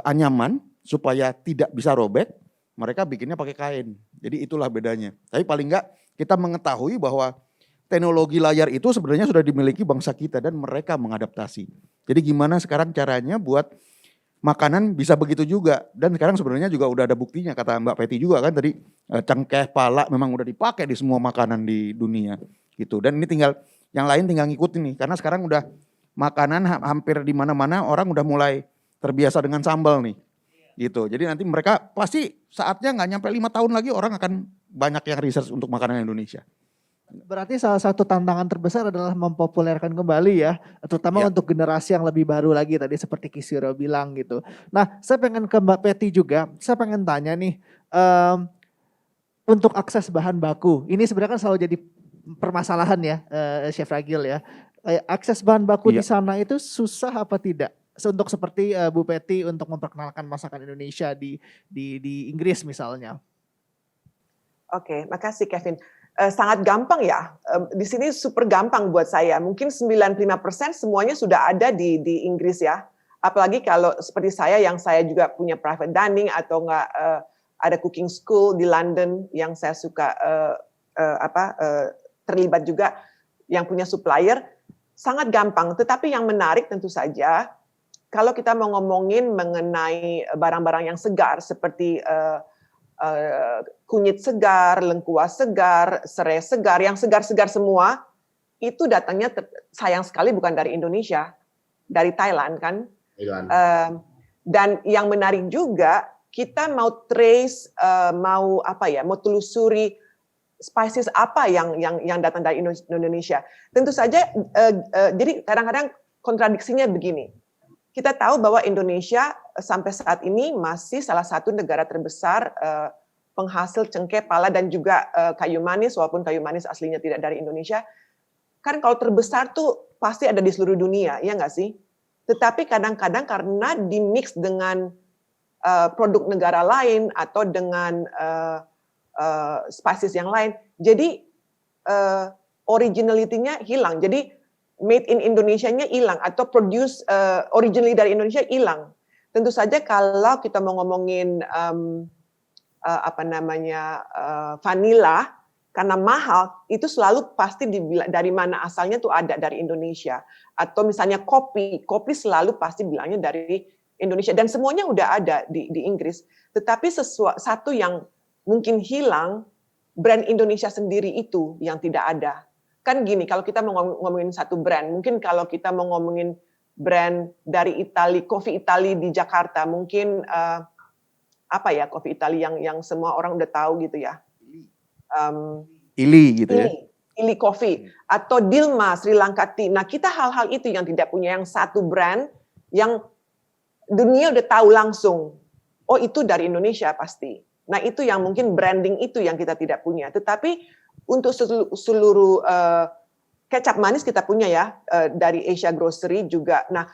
anyaman supaya tidak bisa robek, mereka bikinnya pakai kain. Jadi itulah bedanya. Tapi paling enggak kita mengetahui bahwa teknologi layar itu sebenarnya sudah dimiliki bangsa kita dan mereka mengadaptasi. Jadi gimana sekarang caranya buat makanan bisa begitu juga. Dan sekarang sebenarnya juga udah ada buktinya, kata Mbak Peti juga kan tadi, cengkeh, pala memang udah dipakai di semua makanan di dunia gitu. Dan ini yang lain tinggal ngikutin nih, karena sekarang udah makanan hampir di mana-mana orang udah mulai terbiasa dengan sambal nih gitu. Jadi nanti mereka pasti saatnya nggak nyampe 5 tahun lagi orang akan banyak yang research untuk makanan Indonesia. Berarti salah satu tantangan terbesar adalah mempopulerkan kembali ya, terutama untuk generasi yang lebih baru lagi tadi seperti Kisiro bilang gitu. Nah, saya pengen ke Mbak Peti juga, saya pengen tanya nih, untuk akses bahan baku, ini sebenarnya kan selalu jadi permasalahan ya, Chef Ragil ya. Akses bahan baku di sana itu susah apa tidak? Untuk seperti Bu Peti untuk memperkenalkan masakan Indonesia di Inggris misalnya. Oke, makasih Kevin. Sangat gampang ya. Di sini super gampang buat saya. Mungkin 95% semuanya sudah ada di Inggris ya. Apalagi kalau seperti saya yang saya juga punya private dining atau enggak ada cooking school di London yang saya suka terlibat juga yang punya supplier, sangat gampang. Tetapi yang menarik tentu saja kalau kita mau ngomongin mengenai barang-barang yang segar seperti kunyit segar, lengkuas segar, serai segar, yang segar-segar semua, itu datangnya sayang sekali bukan dari Indonesia, dari Thailand kan. Dan yang menarik juga, kita mau trace, mau telusuri spices apa yang datang dari Indonesia. Tentu saja, jadi kadang-kadang kontradiksinya begini. Kita tahu bahwa Indonesia sampai saat ini masih salah satu negara terbesar penghasil cengkeh, pala, dan juga kayu manis, walaupun kayu manis aslinya tidak dari Indonesia. Kan kalau terbesar tuh pasti ada di seluruh dunia, ya nggak sih? Tetapi kadang-kadang karena dimix dengan produk negara lain atau dengan spesies yang lain, jadi originality-nya hilang. Jadi made in Indonesia-nya hilang atau produce originally dari Indonesia hilang. Tentu saja kalau kita mau ngomongin vanilla, karena mahal, itu selalu pasti dari mana asalnya tuh ada dari Indonesia. Atau misalnya kopi selalu pasti bilangnya dari Indonesia. Dan semuanya udah ada di Inggris. Tetapi satu yang mungkin hilang, brand Indonesia sendiri itu yang tidak ada. Kan gini, kalau kita mau ngomongin satu brand, mungkin kalau kita mau ngomongin brand dari Itali, kopi Itali di Jakarta, mungkin kopi Itali yang semua orang udah tahu gitu ya. Ili gitu ya. Ili Coffee atau Dilma Sri Lanka Tea. Nah, kita hal-hal itu yang tidak punya yang satu brand yang dunia udah tahu langsung. Oh, itu dari Indonesia pasti. Nah, itu yang mungkin branding itu yang kita tidak punya. Tetapi untuk seluruh kecap manis kita punya ya, dari Asia Grocery juga. Nah,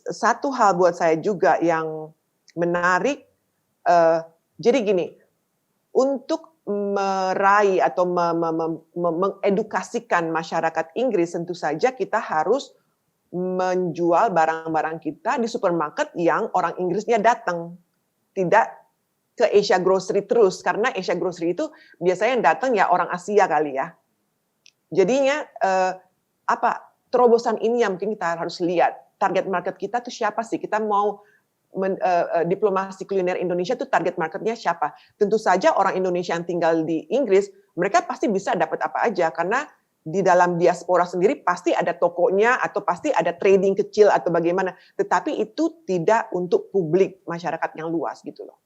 satu hal buat saya juga yang menarik, jadi gini, untuk meraih atau mengedukasikan masyarakat Inggris, tentu saja kita harus menjual barang-barang kita di supermarket yang orang Inggrisnya datang. Tidak ke Asia Grocery terus, karena Asia Grocery itu biasanya yang datang ya orang Asia kali ya. Jadinya terobosan ini yang mungkin kita harus lihat. Target market kita tuh siapa sih? Kita mau diplomasi kuliner Indonesia itu target marketnya siapa? Tentu saja orang Indonesia yang tinggal di Inggris, mereka pasti bisa dapat apa aja karena di dalam diaspora sendiri pasti ada tokonya atau pasti ada trading kecil atau bagaimana. Tetapi itu tidak untuk publik masyarakat yang luas gitu loh.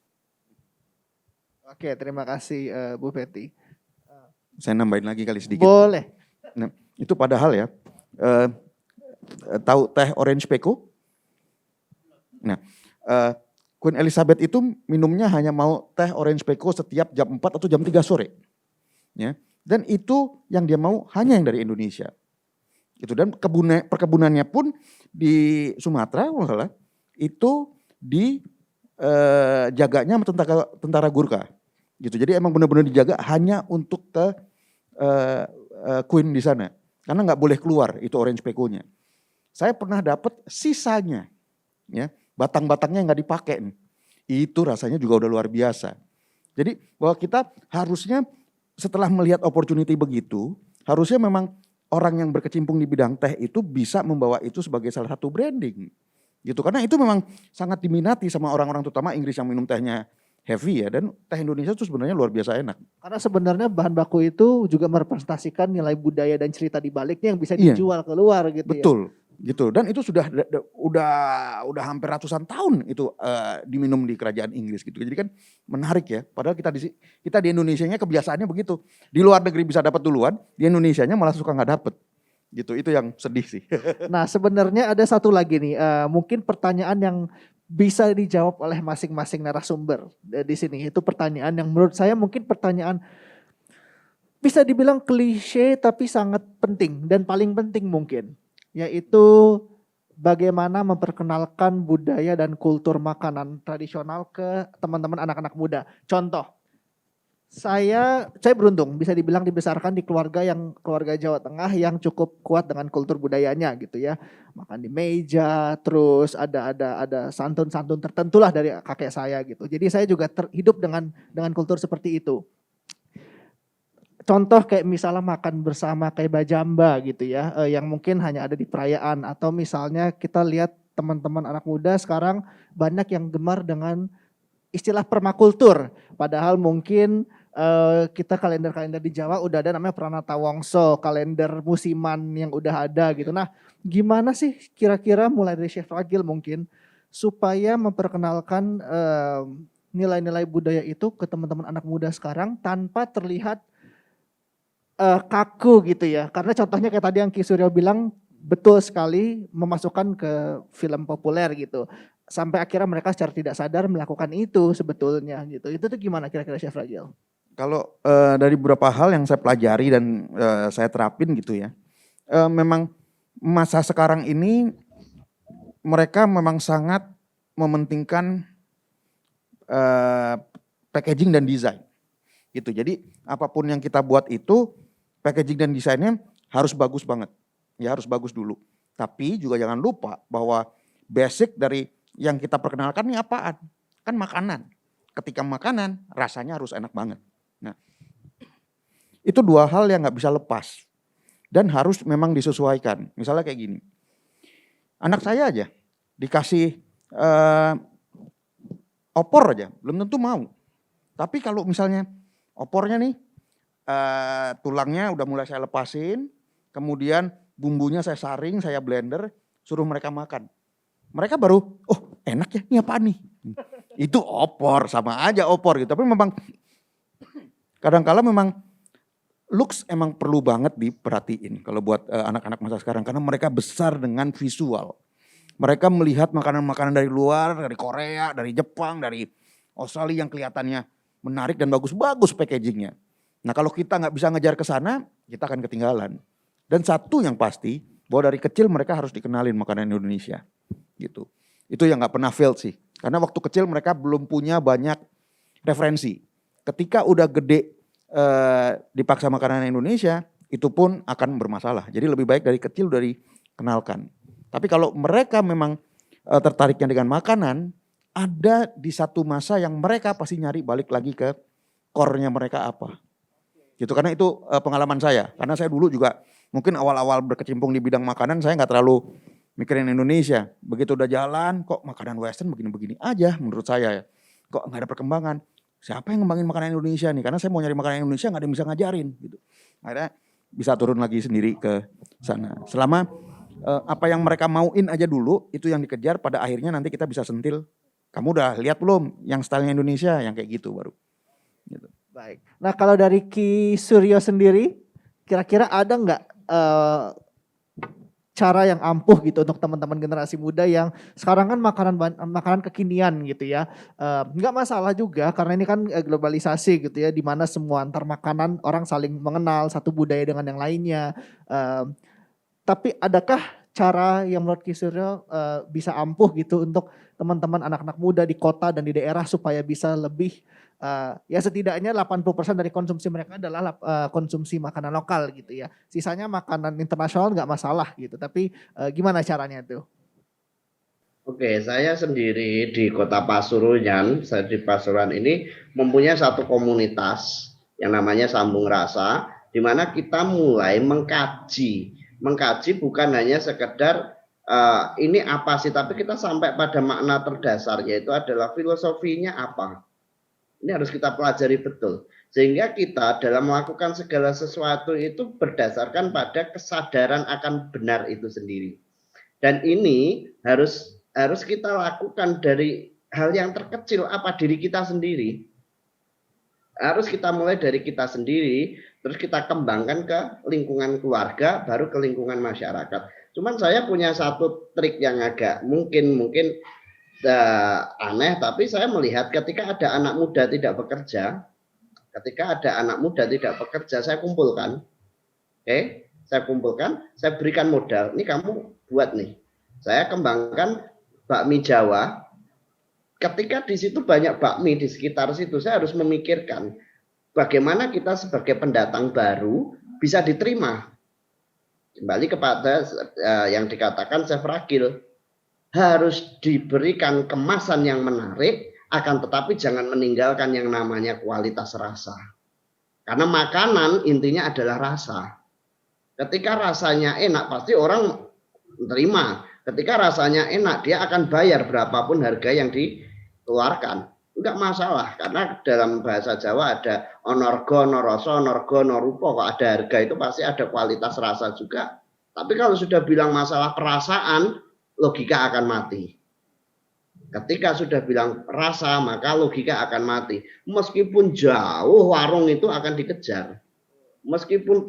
Oke, terima kasih Bu Betty. Saya nambahin lagi kali sedikit. Boleh. Nah, itu padahal ya, tahu teh orange pekoe? Nah, Queen Elizabeth itu minumnya hanya mau teh orange pekoe setiap jam 4 atau jam 3 sore. Ya. Dan itu yang dia mau hanya yang dari Indonesia. Itu dan perkebunannya pun di Sumatera, masalah itu dijaganya sama tentara Gurkha. Gitu. Jadi emang benar-benar dijaga hanya untuk Queen di sana. Karena nggak boleh keluar itu orange pekoe-nya. Saya pernah dapat sisanya, ya batang-batangnya nggak dipakai nih. Itu rasanya juga udah luar biasa. Jadi bahwa kita harusnya setelah melihat opportunity begitu, harusnya memang orang yang berkecimpung di bidang teh itu bisa membawa itu sebagai salah satu branding. Gitu. Karena itu memang sangat diminati sama orang-orang terutama Inggris yang minum tehnya heavy ya, dan teh Indonesia itu sebenarnya luar biasa enak. Karena sebenarnya bahan baku itu juga merepresentasikan nilai budaya dan cerita di baliknya yang bisa dijual keluar gitu. Betul. Gitu, dan itu sudah udah hampir ratusan tahun itu diminum di kerajaan Inggris gitu. Jadi kan menarik ya. Padahal kita di Indonesianya kebiasaannya begitu. Di luar negeri bisa dapat duluan, di Indonesianya malah suka nggak dapet. Gitu, itu yang sedih sih. Nah sebenarnya ada satu lagi nih, mungkin pertanyaan yang bisa dijawab oleh masing-masing narasumber di sini. Itu pertanyaan yang menurut saya mungkin pertanyaan bisa dibilang klise tapi sangat penting dan paling penting mungkin. Yaitu bagaimana memperkenalkan budaya dan kultur makanan tradisional ke teman-teman anak-anak muda. Contoh, saya beruntung bisa dibilang dibesarkan di keluarga Jawa Tengah yang cukup kuat dengan kultur budayanya gitu ya. Makan di meja, terus ada santun-santun tertentu lah dari kakek saya gitu. Jadi saya juga hidup dengan kultur seperti itu. Contoh kayak misalnya makan bersama kayak bajamba gitu ya, yang mungkin hanya ada di perayaan. Atau misalnya kita lihat teman-teman anak muda sekarang banyak yang gemar dengan istilah permakultur. Padahal mungkin kita kalender-kalender di Jawa udah ada namanya Pranata Wongso, kalender musiman yang udah ada gitu. Nah gimana sih kira-kira mulai dari Chef Ragil mungkin supaya memperkenalkan nilai-nilai budaya itu ke teman-teman anak muda sekarang tanpa terlihat kaku gitu ya. Karena contohnya kayak tadi yang Ki Suryo bilang betul sekali memasukkan ke film populer gitu. Sampai akhirnya mereka secara tidak sadar melakukan itu sebetulnya gitu. Itu tuh gimana kira-kira Chef Ragil? Kalau dari beberapa hal yang saya pelajari dan saya terapin gitu ya. Memang masa sekarang ini mereka memang sangat mementingkan packaging dan desain. Gitu. Jadi apapun yang kita buat itu packaging dan desainnya harus bagus banget. Ya harus bagus dulu. Tapi juga jangan lupa bahwa basic dari yang kita perkenalkan ini apaan? Kan makanan. Ketika makanan rasanya harus enak banget. Nah, itu dua hal yang gak bisa lepas. Dan harus memang disesuaikan. Misalnya kayak gini. Anak saya aja dikasih opor aja belum tentu mau. Tapi kalau misalnya opornya nih tulangnya udah mulai saya lepasin, kemudian bumbunya saya saring, saya blender, suruh mereka makan. Mereka baru, oh enak ya, ini apaan nih? Itu opor, sama aja opor gitu. Tapi memang kadang-kala memang looks emang perlu banget diperhatiin kalau buat anak-anak masa sekarang. Karena mereka besar dengan visual. Mereka melihat makanan-makanan dari luar, dari Korea, dari Jepang, dari Australia yang kelihatannya menarik dan bagus-bagus packagingnya. Nah kalau kita nggak bisa ngejar ke sana, kita akan ketinggalan. Dan satu yang pasti, bahwa dari kecil mereka harus dikenalin makanan Indonesia. Gitu. Itu yang nggak pernah failed sih. Karena waktu kecil mereka belum punya banyak referensi. Ketika udah gede dipaksa makanan Indonesia, itu pun akan bermasalah. Jadi lebih baik dari kecil udah dikenalkan. Tapi kalau mereka memang tertariknya dengan makanan, ada di satu masa yang mereka pasti nyari balik lagi ke core-nya mereka apa. Gitu, karena itu pengalaman saya. Karena saya dulu juga mungkin awal-awal berkecimpung di bidang makanan saya nggak terlalu mikirin Indonesia. Begitu udah jalan, kok makanan Western begini-begini aja menurut saya ya. Kok nggak ada perkembangan. Siapa yang ngembangin makanan Indonesia nih? Karena saya mau nyari makanan Indonesia nggak ada yang bisa ngajarin. Gitu. Akhirnya bisa turun lagi sendiri ke sana. Selama apa yang mereka mauin aja dulu, itu yang dikejar, pada akhirnya nanti kita bisa sentil. Kamu udah lihat belum yang stylenya Indonesia? Yang kayak gitu baru. Gitu. Baik. Nah kalau dari Ki Suryo sendiri, kira-kira ada nggak cara yang ampuh gitu untuk teman-teman generasi muda yang sekarang kan makanan kekinian gitu ya, nggak masalah juga karena ini kan globalisasi gitu ya, di mana semua antar makanan orang saling mengenal satu budaya dengan yang lainnya. Tapi adakah cara yang menurut Ki Suryo bisa ampuh gitu untuk teman-teman anak-anak muda di kota dan di daerah supaya bisa lebih ya setidaknya 80% dari konsumsi mereka adalah konsumsi makanan lokal gitu ya. Sisanya makanan internasional nggak masalah gitu. Tapi gimana caranya tuh? Oke, saya sendiri di Kota Pasuruan, saya di Pasuruan ini mempunyai satu komunitas yang namanya Sambung Rasa, di mana kita mulai mengkaji bukan hanya sekedar ini apa sih, tapi kita sampai pada makna terdasar, yaitu adalah filosofinya apa. Ini harus kita pelajari betul. Sehingga kita dalam melakukan segala sesuatu itu berdasarkan pada kesadaran akan benar itu sendiri. Dan ini harus kita lakukan dari hal yang terkecil, apa diri kita sendiri. Harus kita mulai dari kita sendiri, terus kita kembangkan ke lingkungan keluarga, baru ke lingkungan masyarakat. Cuman saya punya satu trik yang agak mungkin aneh, tapi saya melihat ketika ada anak muda tidak bekerja, saya kumpulkan, saya berikan modal, ini kamu buat nih, saya kembangkan bakmi Jawa. Ketika di situ banyak bakmi di sekitar situ, saya harus memikirkan bagaimana kita sebagai pendatang baru bisa diterima. Kembali kepada yang dikatakan Chef Ragil, harus diberikan kemasan yang menarik, akan tetapi jangan meninggalkan yang namanya kualitas rasa. Karena makanan intinya adalah rasa. Ketika rasanya enak, pasti orang terima. Ketika rasanya enak, dia akan bayar berapapun harga yang dikeluarkan. Enggak masalah, karena dalam bahasa Jawa ada onorgo, noroso, norgo, norupo. Kalau ada harga itu pasti ada kualitas rasa juga. Tapi kalau sudah bilang masalah perasaan, logika akan mati. Ketika sudah bilang rasa, maka logika akan mati. Meskipun jauh warung itu akan dikejar. Meskipun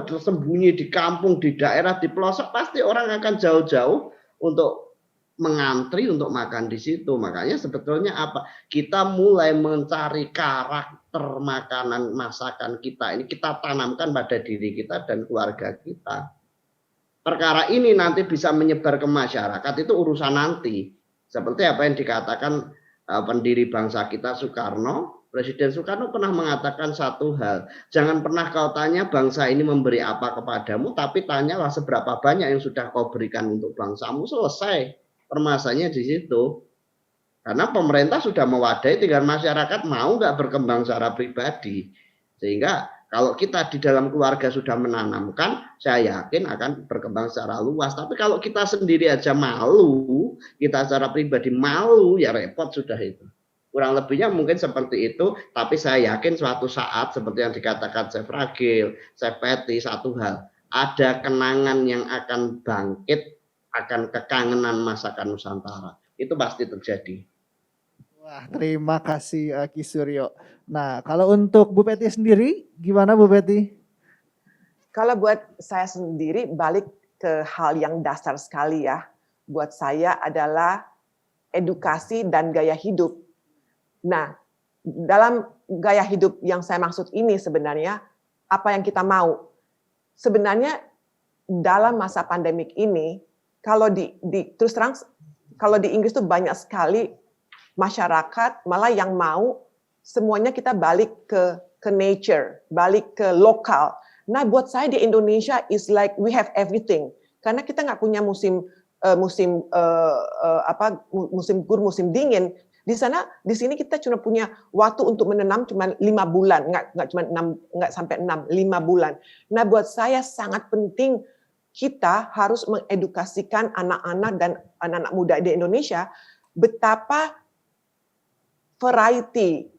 tersembunyi di kampung, di daerah, di pelosok, pasti orang akan jauh-jauh untuk mengantri untuk makan di situ. Makanya sebetulnya apa? Kita mulai mencari karakter makanan masakan kita ini, kita tanamkan pada diri kita dan keluarga kita. Perkara ini nanti bisa menyebar ke masyarakat, itu urusan nanti. Seperti apa yang dikatakan pendiri bangsa kita Soekarno, Presiden Soekarno pernah mengatakan satu hal, jangan pernah kau tanya bangsa ini memberi apa kepadamu, tapi tanyalah seberapa banyak yang sudah kau berikan untuk bangsamu. Selesai permasalahannya di situ. Karena pemerintah sudah mewadai, tinggal masyarakat mau nggak berkembang secara pribadi. Sehingga kalau kita di dalam keluarga sudah menanamkan, saya yakin akan berkembang secara luas. Tapi kalau kita sendiri aja malu, kita secara pribadi malu, ya repot sudah itu. Kurang lebihnya mungkin seperti itu, tapi saya yakin suatu saat seperti yang dikatakan Chef Ragil, Chef Patty, satu hal, ada kenangan yang akan bangkit, akan kekangenan masakan Nusantara. Itu pasti terjadi. Wah, terima kasih Ki Suryo. Nah, kalau untuk Bu Patty sendiri, gimana Bu Patty? Kalau buat saya sendiri, balik ke hal yang dasar sekali ya. Buat saya adalah edukasi dan gaya hidup. Nah, dalam gaya hidup yang saya maksud ini sebenarnya, apa yang kita mau? Sebenarnya dalam masa pandemik ini, kalau terus terang, kalau di Inggris tuh banyak sekali masyarakat malah yang mau semuanya kita balik ke nature, balik ke lokal. Nah, buat saya di Indonesia is like we have everything. Karena kita nggak punya musim gugur, musim dingin. Di sini kita cuma punya waktu untuk menanam cuma 5 bulan, nggak sampai 6, 5 bulan. Nah, buat saya sangat penting kita harus mengedukasikan anak-anak dan anak-anak muda di Indonesia betapa variety,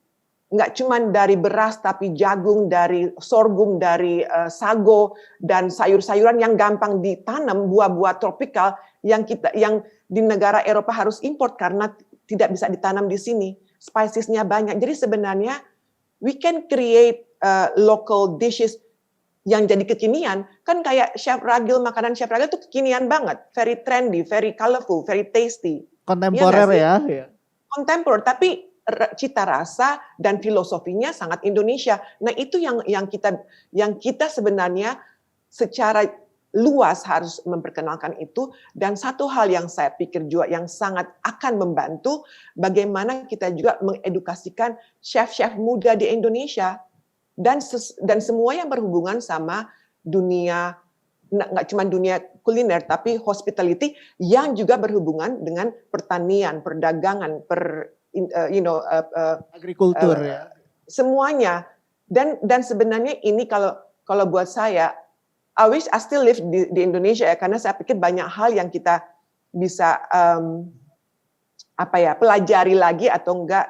nggak cuma dari beras tapi jagung, dari sorghum, dari sago dan sayur-sayuran yang gampang ditanam, buah-buah tropikal yang di negara Eropa harus import karena tidak bisa ditanam di sini. Spicesnya banyak. Jadi sebenarnya we can create local dishes yang jadi kekinian. Kan kayak Chef Ragil, makanan Chef Ragil itu kekinian banget, very trendy, very colorful, very tasty. Kontemporer ya. Kontemporer, tapi cita rasa dan filosofinya sangat Indonesia. Nah, itu yang kita sebenarnya secara luas harus memperkenalkan itu. Dan satu hal yang saya pikir juga yang sangat akan membantu, bagaimana kita juga mengedukasikan chef-chef muda di Indonesia dan semua yang berhubungan sama dunia, nggak cuma dunia kuliner tapi hospitality yang juga berhubungan dengan pertanian, perdagangan, agrikultur ya. Semuanya. Dan sebenarnya ini kalau buat saya, I wish I still live di Indonesia ya, karena saya pikir banyak hal yang kita bisa pelajari lagi atau enggak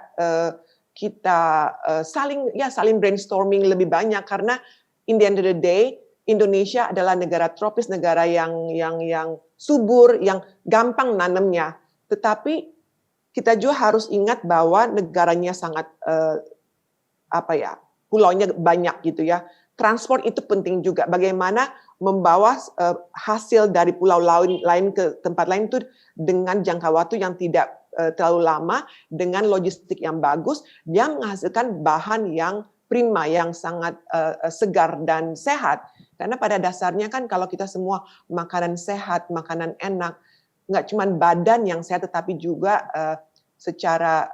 kita saling brainstorming lebih banyak, karena in the end of the day Indonesia adalah negara tropis, negara yang subur, yang gampang nanamnya. Tetapi kita juga harus ingat bahwa negaranya sangat pulaunya banyak gitu ya. Transport itu penting juga. Bagaimana membawa hasil dari pulau lain ke tempat lain itu dengan jangka waktu yang tidak terlalu lama, dengan logistik yang bagus, yang menghasilkan bahan yang prima, yang sangat segar dan sehat. Karena pada dasarnya kan kalau kita semua makanan sehat, makanan enak, nggak cuma badan yang sehat, tetapi juga secara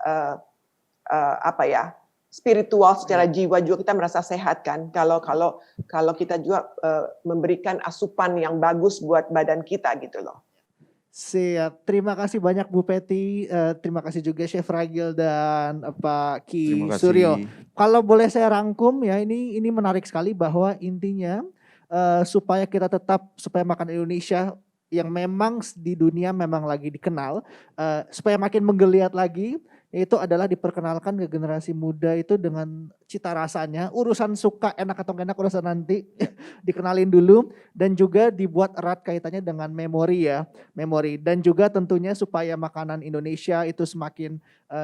spiritual, secara jiwa juga kita merasa sehat kan. Kalau kita juga memberikan asupan yang bagus buat badan kita gitu loh. Siap, terima kasih banyak Bu Peti, terima kasih juga Chef Ragil dan Pak Ki Suryo. Kalau boleh saya rangkum ya, ini menarik sekali bahwa intinya supaya makan Indonesia yang memang di dunia memang lagi dikenal, supaya makin menggeliat lagi, itu adalah diperkenalkan ke generasi muda itu dengan cita rasanya. Urusan suka enak atau enggak urusan nanti dikenalin dulu, dan juga dibuat erat kaitannya dengan memori ya, dan juga tentunya supaya makanan Indonesia itu semakin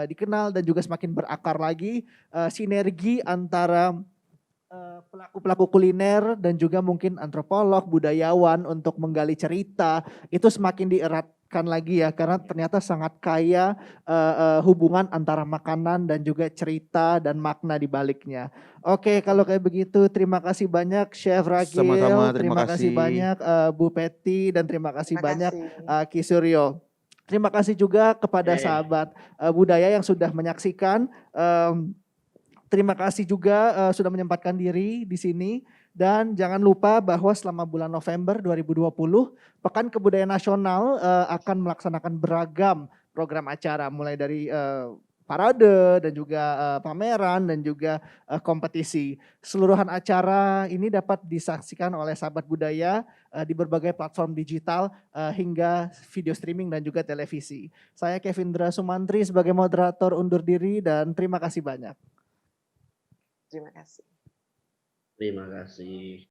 dikenal dan juga semakin berakar lagi, sinergi antara pelaku-pelaku kuliner dan juga mungkin antropolog, budayawan untuk menggali cerita itu semakin dieratkan lagi ya, karena ternyata sangat kaya hubungan antara makanan dan juga cerita dan makna di baliknya. Oke, kalau kayak begitu terima kasih banyak Chef Ragil, Sama-sama, terima kasih banyak Bu Peti, dan terima kasih banyak Ki Suryo. Terima kasih juga kepada sahabat budaya yang sudah menyaksikan. Terima kasih juga sudah menyempatkan diri di sini, dan jangan lupa bahwa selama bulan November 2020 Pekan Kebudayaan Nasional akan melaksanakan beragam program acara, mulai dari parade dan juga pameran dan juga kompetisi. Seluruhan acara ini dapat disaksikan oleh sahabat budaya di berbagai platform digital hingga video streaming dan juga televisi. Saya Kevindra Sumantri sebagai moderator undur diri, dan terima kasih banyak. Terima kasih. Terima kasih.